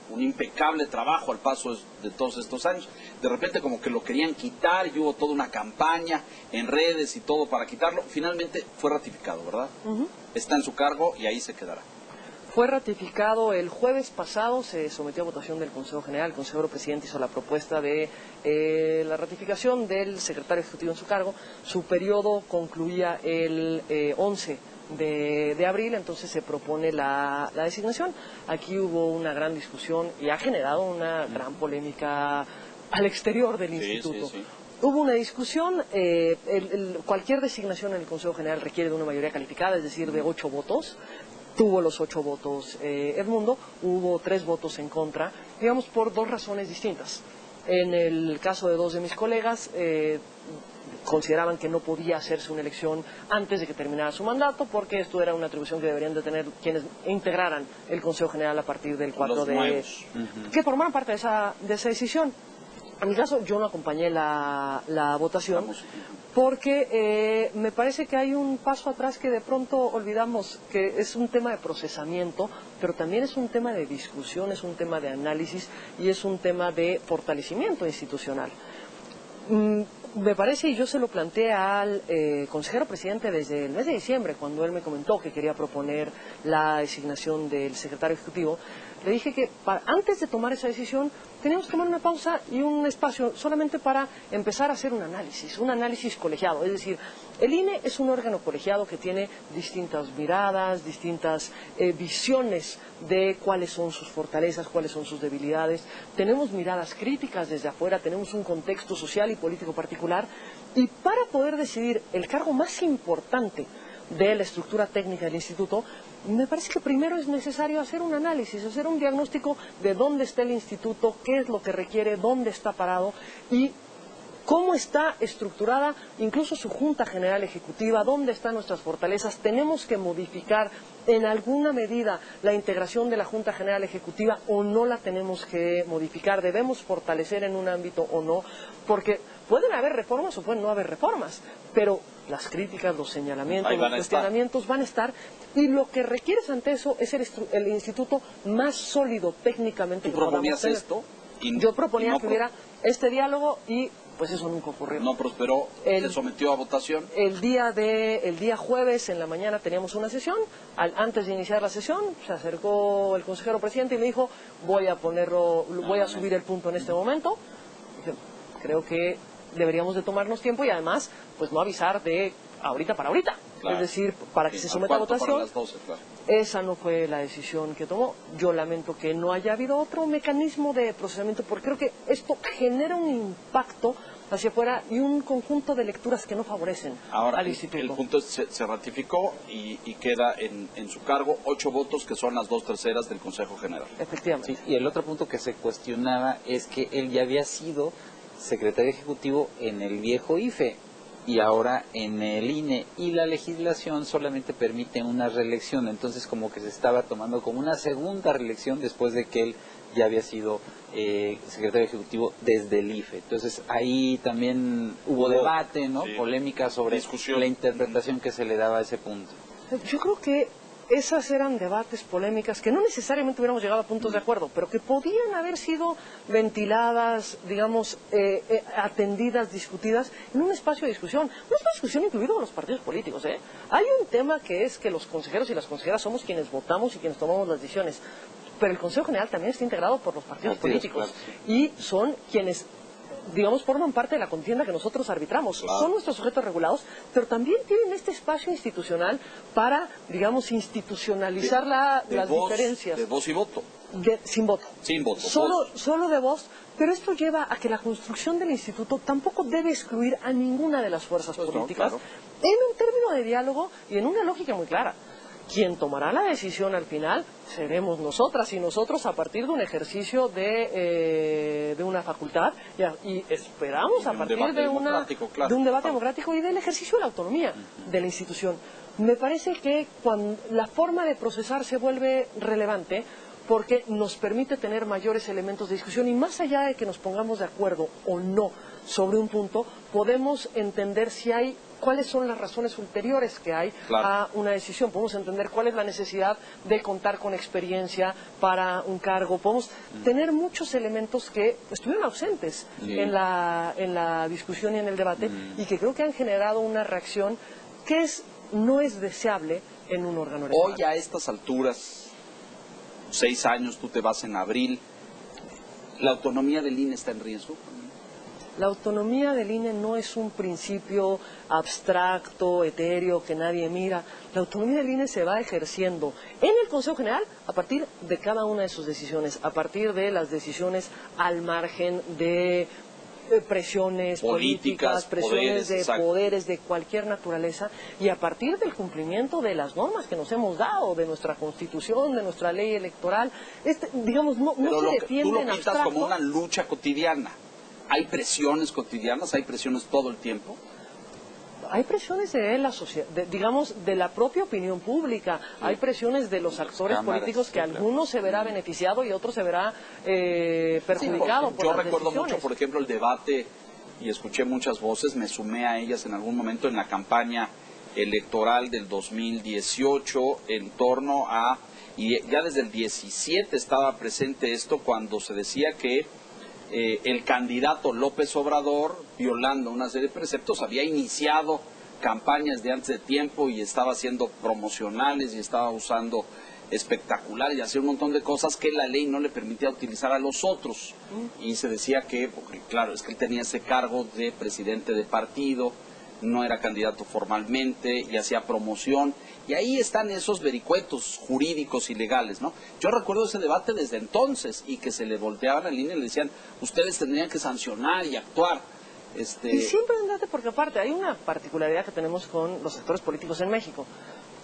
un impecable trabajo al paso de todos estos años. De repente como que lo querían quitar y hubo toda una campaña en redes y todo para quitarlo. Finalmente fue ratificado, ¿verdad? Está en su cargo y ahí se quedará. Fue ratificado el jueves pasado, se sometió a votación del Consejo General, el consejero presidente hizo la propuesta de la ratificación del secretario ejecutivo en su cargo. Su periodo concluía el 11 de abril, entonces se propone la designación. Aquí hubo una gran discusión y ha generado una gran polémica al exterior del instituto. Sí. Hubo una discusión, cualquier designación en el Consejo General requiere de una mayoría calificada, es decir, de 8 votos. Tuvo los 8 votos Edmundo, hubo 3 votos en contra, digamos por 2 razones distintas. En el caso de 2 de mis colegas, consideraban que no podía hacerse una elección antes de que terminara su mandato, porque esto era una atribución que deberían de tener quienes integraran el Consejo General a partir del 4 que formaran parte de esa decisión. En mi caso, yo no acompañé la votación porque me parece que hay un paso atrás que de pronto olvidamos, que es un tema de procesamiento, pero también es un tema de discusión, es un tema de análisis y es un tema de fortalecimiento institucional. Me parece, y yo se lo planteé al consejero presidente desde el mes de diciembre, cuando él me comentó que quería proponer la designación del secretario ejecutivo, le dije que antes de tomar esa decisión teníamos que tomar una pausa y un espacio solamente para empezar a hacer un análisis colegiado. Es decir, el INE es un órgano colegiado que tiene distintas miradas, distintas visiones de cuáles son sus fortalezas, cuáles son sus debilidades. Tenemos miradas críticas desde afuera, tenemos un contexto social y político particular, y para poder decidir el cargo más importante de la estructura técnica del instituto, me parece que primero es necesario hacer un análisis, hacer un diagnóstico de dónde está el instituto, qué es lo que requiere, dónde está parado y cómo está estructurada incluso su Junta General Ejecutiva, dónde están nuestras fortalezas. Tenemos que modificar en alguna medida la integración de la Junta General Ejecutiva o no la tenemos que modificar, debemos fortalecer en un ámbito o no, porque pueden haber reformas o pueden no haber reformas, pero las críticas, los señalamientos, los cuestionamientos van a estar, y lo que requieres ante eso es el instituto más sólido técnicamente. ¿Tú proponías esto? Yo proponía que hubiera este diálogo y pues eso nunca ocurrió. No prosperó, se sometió a votación. El día jueves en la mañana teníamos una sesión. Antes de iniciar la sesión se acercó el consejero presidente y me dijo: voy a subir el punto en este momento. Dije, creo que deberíamos de tomarnos tiempo y además pues no avisar de ahorita para ahorita. Claro. Es decir, para que se someta a votación. Para las 12, claro. Esa no fue la decisión que tomó. Yo lamento que no haya habido otro mecanismo de procesamiento, porque creo que esto genera un impacto hacia afuera y un conjunto de lecturas que no favorecen al instituto. El punto se ratificó y queda en su cargo 8 votos, que son las 2/3 del Consejo General. Efectivamente. Sí, y el otro punto que se cuestionaba es que él ya había sido secretario ejecutivo en el viejo IFE y ahora en el INE, y la legislación solamente permite una reelección, entonces como que se estaba tomando como una segunda reelección después de que él ya había sido secretario ejecutivo desde el IFE. Entonces ahí también hubo debate, ¿no? Sí. Polémica sobre la interpretación que se le daba a ese punto. Yo creo que esas eran debates, polémicas, que no necesariamente hubiéramos llegado a puntos de acuerdo, pero que podían haber sido ventiladas, digamos, atendidas, discutidas en un espacio de discusión. Un espacio de discusión incluido los partidos políticos, ¿eh? Hay un tema que es que los consejeros y las consejeras somos quienes votamos y quienes tomamos las decisiones. pero el Consejo General también está integrado por los partidos políticos, claro, y son quienes, digamos, forman parte de la contienda que nosotros arbitramos. Claro. Son nuestros sujetos regulados, pero también tienen este espacio institucional para, digamos, institucionalizar las diferencias. De voz y voto. Sin voto. Sin voto. Solo de voz, pero esto lleva a que la construcción del instituto tampoco debe excluir a ninguna de las fuerzas políticas, claro, en un término de diálogo y en una lógica muy clara. Quien tomará la decisión al final seremos nosotras y nosotros a partir de un ejercicio de una facultad y esperamos a partir de un debate democrático y del ejercicio de la autonomía de la institución. Me parece que cuando la forma de procesar se vuelve relevante porque nos permite tener mayores elementos de discusión y más allá de que nos pongamos de acuerdo o no sobre un punto, podemos entender cuáles son las razones ulteriores que hay a una decisión. Podemos entender cuál es la necesidad de contar con experiencia para un cargo. Podemos tener muchos elementos que estuvieron ausentes en la discusión y en el debate y que creo que han generado una reacción que no es deseable en un órgano electoral. Hoy a estas alturas, 6 años, tú te vas en abril, ¿la autonomía del INE está en riesgo? La autonomía del INE no es un principio abstracto, etéreo, que nadie mira. La autonomía del INE se va ejerciendo en el Consejo General a partir de cada una de sus decisiones, a partir de las decisiones al margen de presiones políticas, presiones de poderes de cualquier naturaleza y a partir del cumplimiento de las normas que nos hemos dado, de nuestra Constitución, de nuestra ley electoral. Digamos, no se defiende en abstracto. Tú lo pintas como una lucha cotidiana. ¿Hay presiones cotidianas? ¿Hay presiones todo el tiempo? Hay presiones de la sociedad, digamos, de la propia opinión pública. Hay presiones de los actores políticos que algunos se verá beneficiado y otros se verá perjudicado por yo las recuerdo decisiones. mucho, por ejemplo, el debate, y escuché muchas voces, me sumé a ellas en algún momento en la campaña electoral del 2018 en torno a, y ya desde el 17 estaba presente esto, cuando se decía que el candidato López Obrador, violando una serie de preceptos, había iniciado campañas de antes de tiempo y estaba haciendo promocionales y estaba usando espectaculares y hacía un montón de cosas que la ley no le permitía utilizar a los otros. Y se decía que, porque, claro, es que él tenía ese cargo de presidente de partido, no era candidato formalmente y hacía promoción. Y ahí están esos vericuetos jurídicos y legales, ¿no? Yo recuerdo ese debate desde entonces y que se le volteaban al INE y le decían, ustedes tendrían que sancionar y actuar. Y siempre andate porque aparte hay una particularidad que tenemos con los actores políticos en México.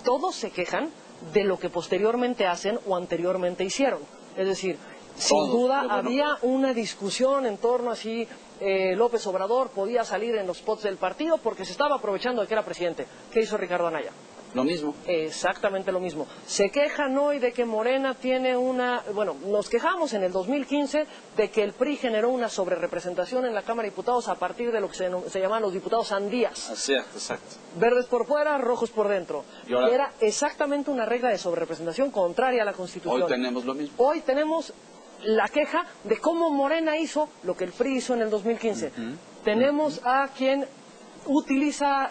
Todos se quejan de lo que posteriormente hacen o anteriormente hicieron. Es decir, sin duda había una discusión en torno a si López Obrador podía salir en los spots del partido porque se estaba aprovechando de que era presidente. ¿Qué hizo Ricardo Anaya? Lo mismo. Exactamente lo mismo. Se quejan hoy de que Morena tiene nos quejamos en el 2015 de que el PRI generó una sobrerepresentación en la Cámara de Diputados a partir de lo que se llaman los diputados sandías. Así es, exacto. Verdes por fuera, rojos por dentro. Y era exactamente una regla de sobrerepresentación contraria a la Constitución. Hoy tenemos lo mismo. Hoy tenemos la queja de cómo Morena hizo lo que el PRI hizo en el 2015. Tenemos a quien utiliza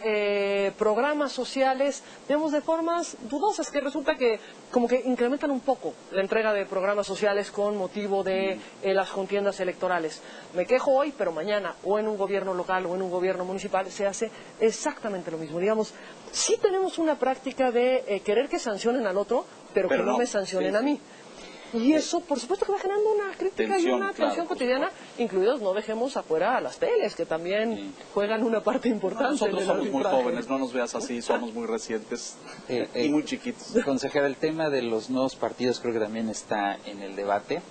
programas sociales, digamos, de formas dudosas, que resulta que como que incrementan un poco la entrega de programas sociales con motivo de las contiendas electorales. Me quejo hoy, pero mañana, o en un gobierno local o en un gobierno municipal, se hace exactamente lo mismo. Digamos, sí tenemos una práctica de querer que sancionen al otro, pero que no me sancionen a mí. Y eso, por supuesto, que va generando una crítica y una tensión cotidiana, incluidos, no dejemos afuera a las teles, que también juegan una parte importante. Nosotros somos muy jóvenes, no nos veas así, somos muy recientes y muy chiquitos. Consejera, el tema de los nuevos partidos creo que también está en el debate.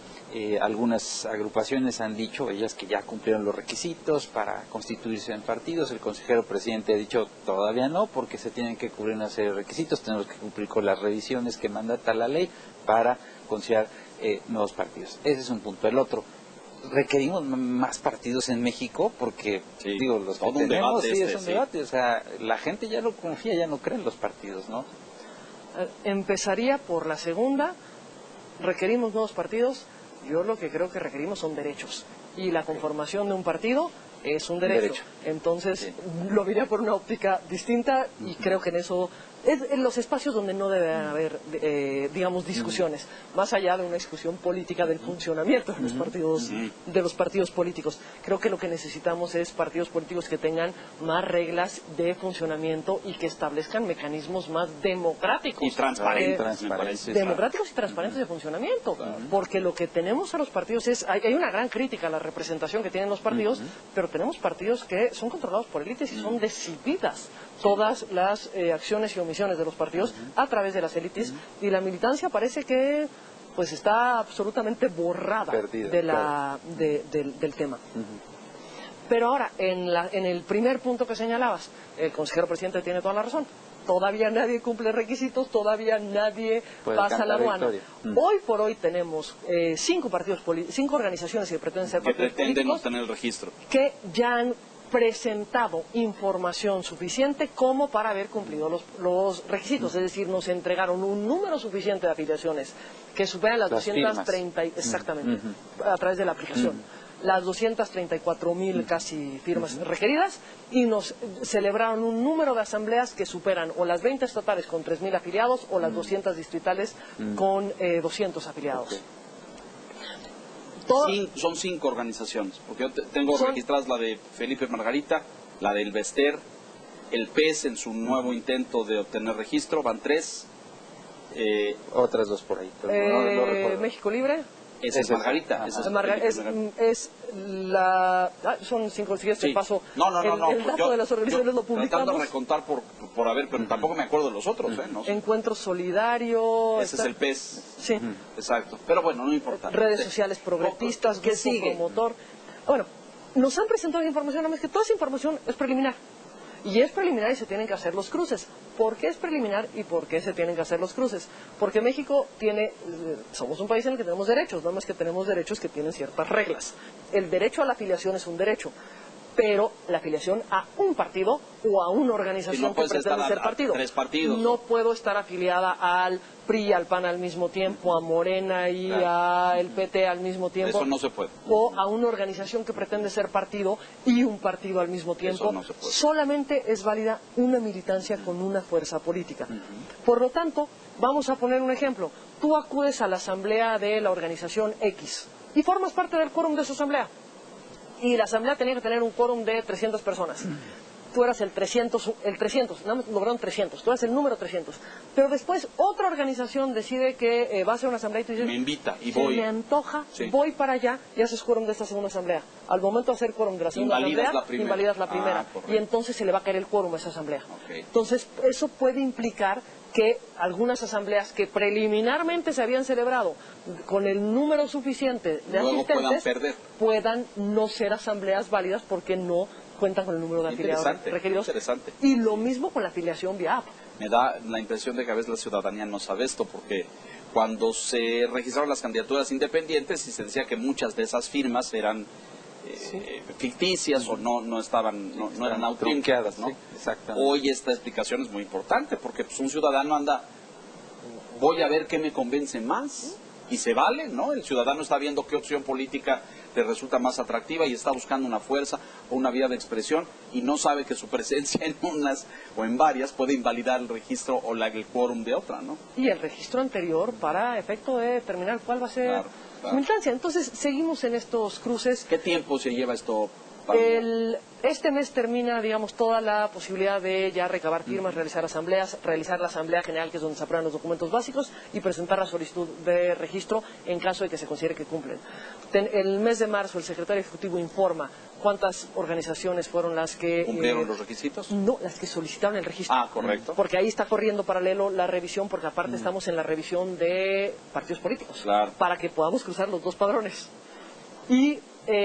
Algunas agrupaciones han dicho, ellas que ya cumplieron los requisitos para constituirse en partidos. El consejero presidente ha dicho todavía no, porque se tienen que cubrir una serie de requisitos, tenemos que cumplir con las revisiones que mandata la ley para considerar nuevos partidos. Ese es un punto. El otro, requerimos más partidos en México porque, digo, los que tenemos es un debate, o sea, la gente ya no confía, ya no cree en los partidos, ¿no? Empezaría por la segunda, requerimos nuevos partidos. Yo lo que creo que requerimos son derechos y la conformación de un partido es un derecho. Entonces, Sí. lo vería por una óptica distinta y creo que en eso es en los espacios donde no debe haber, digamos, discusiones, más allá de una discusión política del funcionamiento de los partidos políticos. Creo que lo que necesitamos es partidos políticos que tengan más reglas de funcionamiento y que establezcan mecanismos más democráticos. Y transparentes, me transparentes. parece. Democráticos y transparentes de funcionamiento, porque lo que tenemos a los partidos hay una gran crítica a la representación que tienen los partidos, pero tenemos partidos que son controlados por élites y son decididas todas las acciones y omisiones de los partidos a través de las élites, y la militancia parece que pues está absolutamente borrada Perdida, del tema. Pero ahora, en el primer punto que señalabas, el consejero presidente tiene toda la razón. Todavía nadie cumple requisitos, todavía nadie Puede pasa la cantar aduana. victoria. Hoy por hoy tenemos 5 organizaciones que pretenden ser Que partidos pretenden no políticos tener el registro. que ya han presentado información suficiente como para haber cumplido los requisitos. Es decir, nos entregaron un número suficiente de afiliaciones que superan las 230, exactamente, a través de la aplicación. Las 234.000 casi firmas requeridas, y nos celebraron un número de asambleas que superan o las 20 estatales con 3.000 afiliados o las 200 distritales con 200 afiliados. Son 5 organizaciones, porque yo tengo registradas la de Felipe Margarita, la del Bester, el PES en su nuevo intento de obtener registro, van 3. Otras 2 por ahí. Pero no recuerdo. México Libre. Esa es Margarita. Esa es Es la... son 5 siguientes, Sí. paso. No. El dato de las organizaciones lo publicamos. Tratando de recontar por haber, pero tampoco me acuerdo de los otros, ¿no? Encuentro Solidario. Ese es el PES. Sí. Exacto. Pero bueno, no importa. Redes sociales progresistas, ¿Qué grupo sigue? promotor. Bueno, nos han presentado información, nada más que toda esa información es preliminar. Y es preliminar y se tienen que hacer los cruces. ¿Por qué es preliminar y por qué se tienen que hacer los cruces? Porque México somos un país en el que tenemos derechos, no más que tenemos derechos que tienen ciertas reglas. El derecho a la afiliación es un derecho, pero la afiliación a un partido o a una organización que pretende ser partido. 3 partidos. No puedo estar afiliada al PRI, al PAN al mismo tiempo, a Morena y al PT al mismo tiempo. Eso no se puede. O a una organización que pretende ser partido y un partido al mismo tiempo. Eso no se puede. Solamente es válida una militancia con una fuerza política. Por lo tanto, vamos a poner un ejemplo. Tú acudes a la asamblea de la organización X y formas parte del quórum de esa asamblea. Y la asamblea tenía que tener un quórum de 300 personas. Tú eras el 300, nada más lograron 300, tú eras el número 300. Pero después otra organización decide que va a ser una asamblea y tú dices, Me invita y se voy. me antoja, Sí. voy para allá y haces quórum de esta segunda asamblea. Al momento de hacer quórum de la segunda Invalidas asamblea, la primera. invalidas la primera. Correcto. Y entonces se le va a caer el quórum a esa asamblea. Ok. Entonces, eso puede implicar que algunas asambleas que preliminarmente se habían celebrado con el número suficiente de Luego puedan asistentes perder. puedan no ser asambleas válidas porque no cuentan con el número de afiliados requeridos. Interesante. Y lo mismo con la afiliación vía app. Me da la impresión de que a veces la ciudadanía no sabe esto, porque cuando se registraron las candidaturas independientes y se decía que muchas de esas firmas eran ficticias o no eran auténticas, ¿no? Sí, exactamente. Hoy esta explicación es muy importante, porque pues, un ciudadano anda, voy a ver qué me convence más, y se vale, ¿no? El ciudadano está viendo qué opción política le resulta más atractiva y está buscando una fuerza o una vía de expresión y no sabe que su presencia en unas o en varias puede invalidar el registro o el quórum de otra, ¿no? Y el registro anterior para efecto de determinar cuál va a ser Claro. su militancia. Entonces, seguimos en estos cruces. ¿Qué tiempo se lleva esto? Este mes termina, digamos, toda la posibilidad de ya recabar firmas, realizar asambleas, realizar la asamblea general, que es donde se aprueban los documentos básicos, y presentar la solicitud de registro en caso de que se considere que cumplen. El mes de marzo el secretario ejecutivo informa cuántas organizaciones fueron las que... ¿Cumplieron los requisitos? No, las que solicitaron el registro. Ah, correcto. Porque ahí está corriendo paralelo la revisión, porque aparte estamos en la revisión de partidos políticos. Claro. Para que podamos cruzar los dos padrones. Y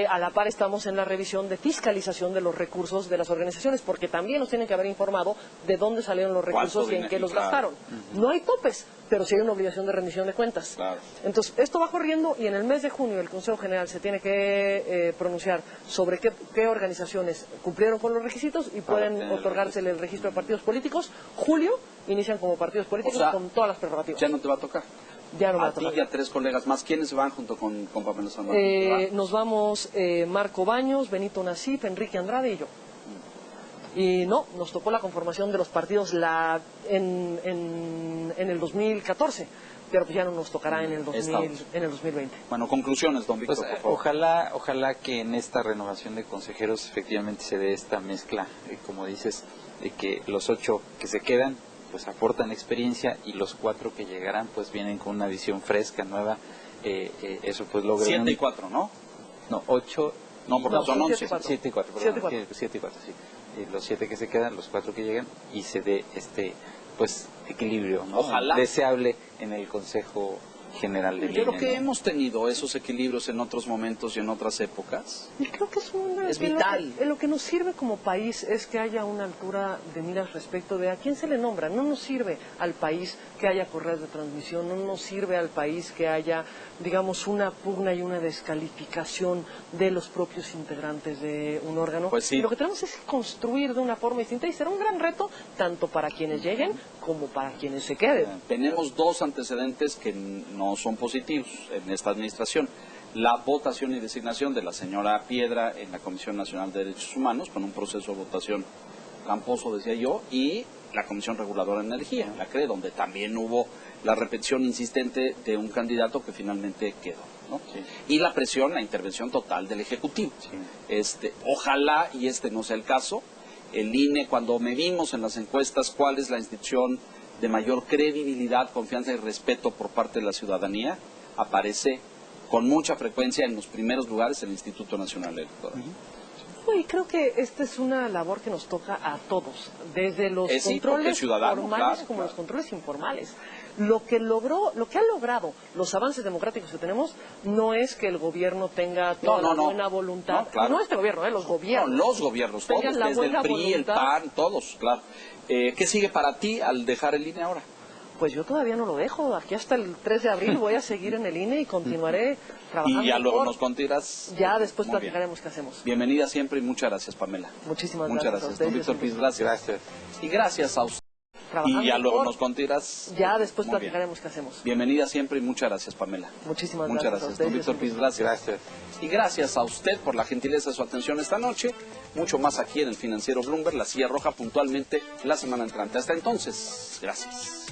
a la par estamos en la revisión de fiscalización de los recursos de las organizaciones, porque también nos tienen que haber informado de dónde salieron los recursos y en qué los gastaron. No hay topes, pero sí hay una obligación de rendición de cuentas. Claro. Entonces, esto va corriendo y en el mes de junio el Consejo General se tiene que pronunciar sobre qué organizaciones cumplieron con los requisitos y pueden otorgársele el registro de partidos políticos. Julio inician como partidos políticos, O sea, con todas las prerrogativas. Ya no te va a tocar. Ya no me va A a ti tocar. y a 3 colegas más. ¿Quiénes van junto con Pamela Sandoval? Nos vamos Marco Baños, Benito Nasif, Enrique Andrade y yo. Y no, nos tocó la conformación de los partidos en el 2014, pero pues ya no nos tocará en el 2020. Bueno, conclusiones, don Víctor, Pues, por favor. ojalá que en esta renovación de consejeros efectivamente se dé esta mezcla, como dices, de que los 8 que se quedan pues aportan experiencia y los 4 que llegarán pues vienen con una visión fresca, nueva, eso pues logra... 7 y 4, ¿no? No, 8... No, porque son 11. 7 y 4, perdón, 7 y 4, sí. Los 7 que se quedan, los 4 que llegan y se dé pues equilibrio, ¿no? Ojalá. Deseable en el Consejo General del INE. Creo que hemos tenido esos equilibrios en otros momentos y en otras épocas. Y creo que Es vital. Lo que nos sirve como país es que haya una altura de miras respecto de a quién se le nombra. No nos sirve al país que haya correos de transmisión, no nos sirve al país que haya, digamos, una pugna y una descalificación de los propios integrantes de un órgano. Pues sí. Y lo que tenemos es construir de una forma distinta y será un gran reto tanto para quienes lleguen como para quienes se queden. Tenemos 2 antecedentes que no son positivos en esta administración. La votación y designación de la señora Piedra en la Comisión Nacional de Derechos Humanos, con un proceso de votación tramposo, decía yo, y la Comisión Reguladora de Energía, la CRE, donde también hubo la repetición insistente de un candidato que finalmente quedó, ¿no? Sí. Y la presión, la intervención total del Ejecutivo. Sí. Ojalá, y no sea el caso, el INE, cuando medimos en las encuestas cuál es la institución de mayor credibilidad, confianza y respeto por parte de la ciudadanía, aparece con mucha frecuencia en los primeros lugares el Instituto Nacional Electoral. Y creo que esta es una labor que nos toca a todos, desde los Sí, porque controles ciudadano, formales claro, como claro. los controles informales. Lo que han logrado los avances democráticos que tenemos no es que el gobierno tenga toda la buena voluntad, No, claro. no este gobierno, los gobiernos. No, los gobiernos, todos, Tengan la desde el buena PRI, el voluntad. PAN, todos, claro. ¿Qué sigue para ti al dejar el INE ahora? Pues yo todavía no lo dejo, aquí hasta el 3 de abril voy a seguir en el INE y continuaré trabajando. Y ya luego por- nos contarás. Ya después Muy bien. platicaremos qué hacemos. Bienvenida siempre y muchas gracias, Pamela. Muchísimas Muchas gracias a gracias. ustedes. Don Víctor Piz, gracias. Gracias. Y gracias a usted. Trabajando Y ya luego por- nos contarás. Ya después Muy bien. platicaremos qué hacemos. Bienvenida siempre y muchas gracias, Pamela. Muchísimas Muchas gracias a gracias. ustedes. Don Víctor Piz, gracias. Gracias. Y gracias a usted por la gentileza de su atención esta noche. Mucho más aquí en el Financiero Bloomberg, la silla roja puntualmente la semana entrante. Hasta entonces, gracias.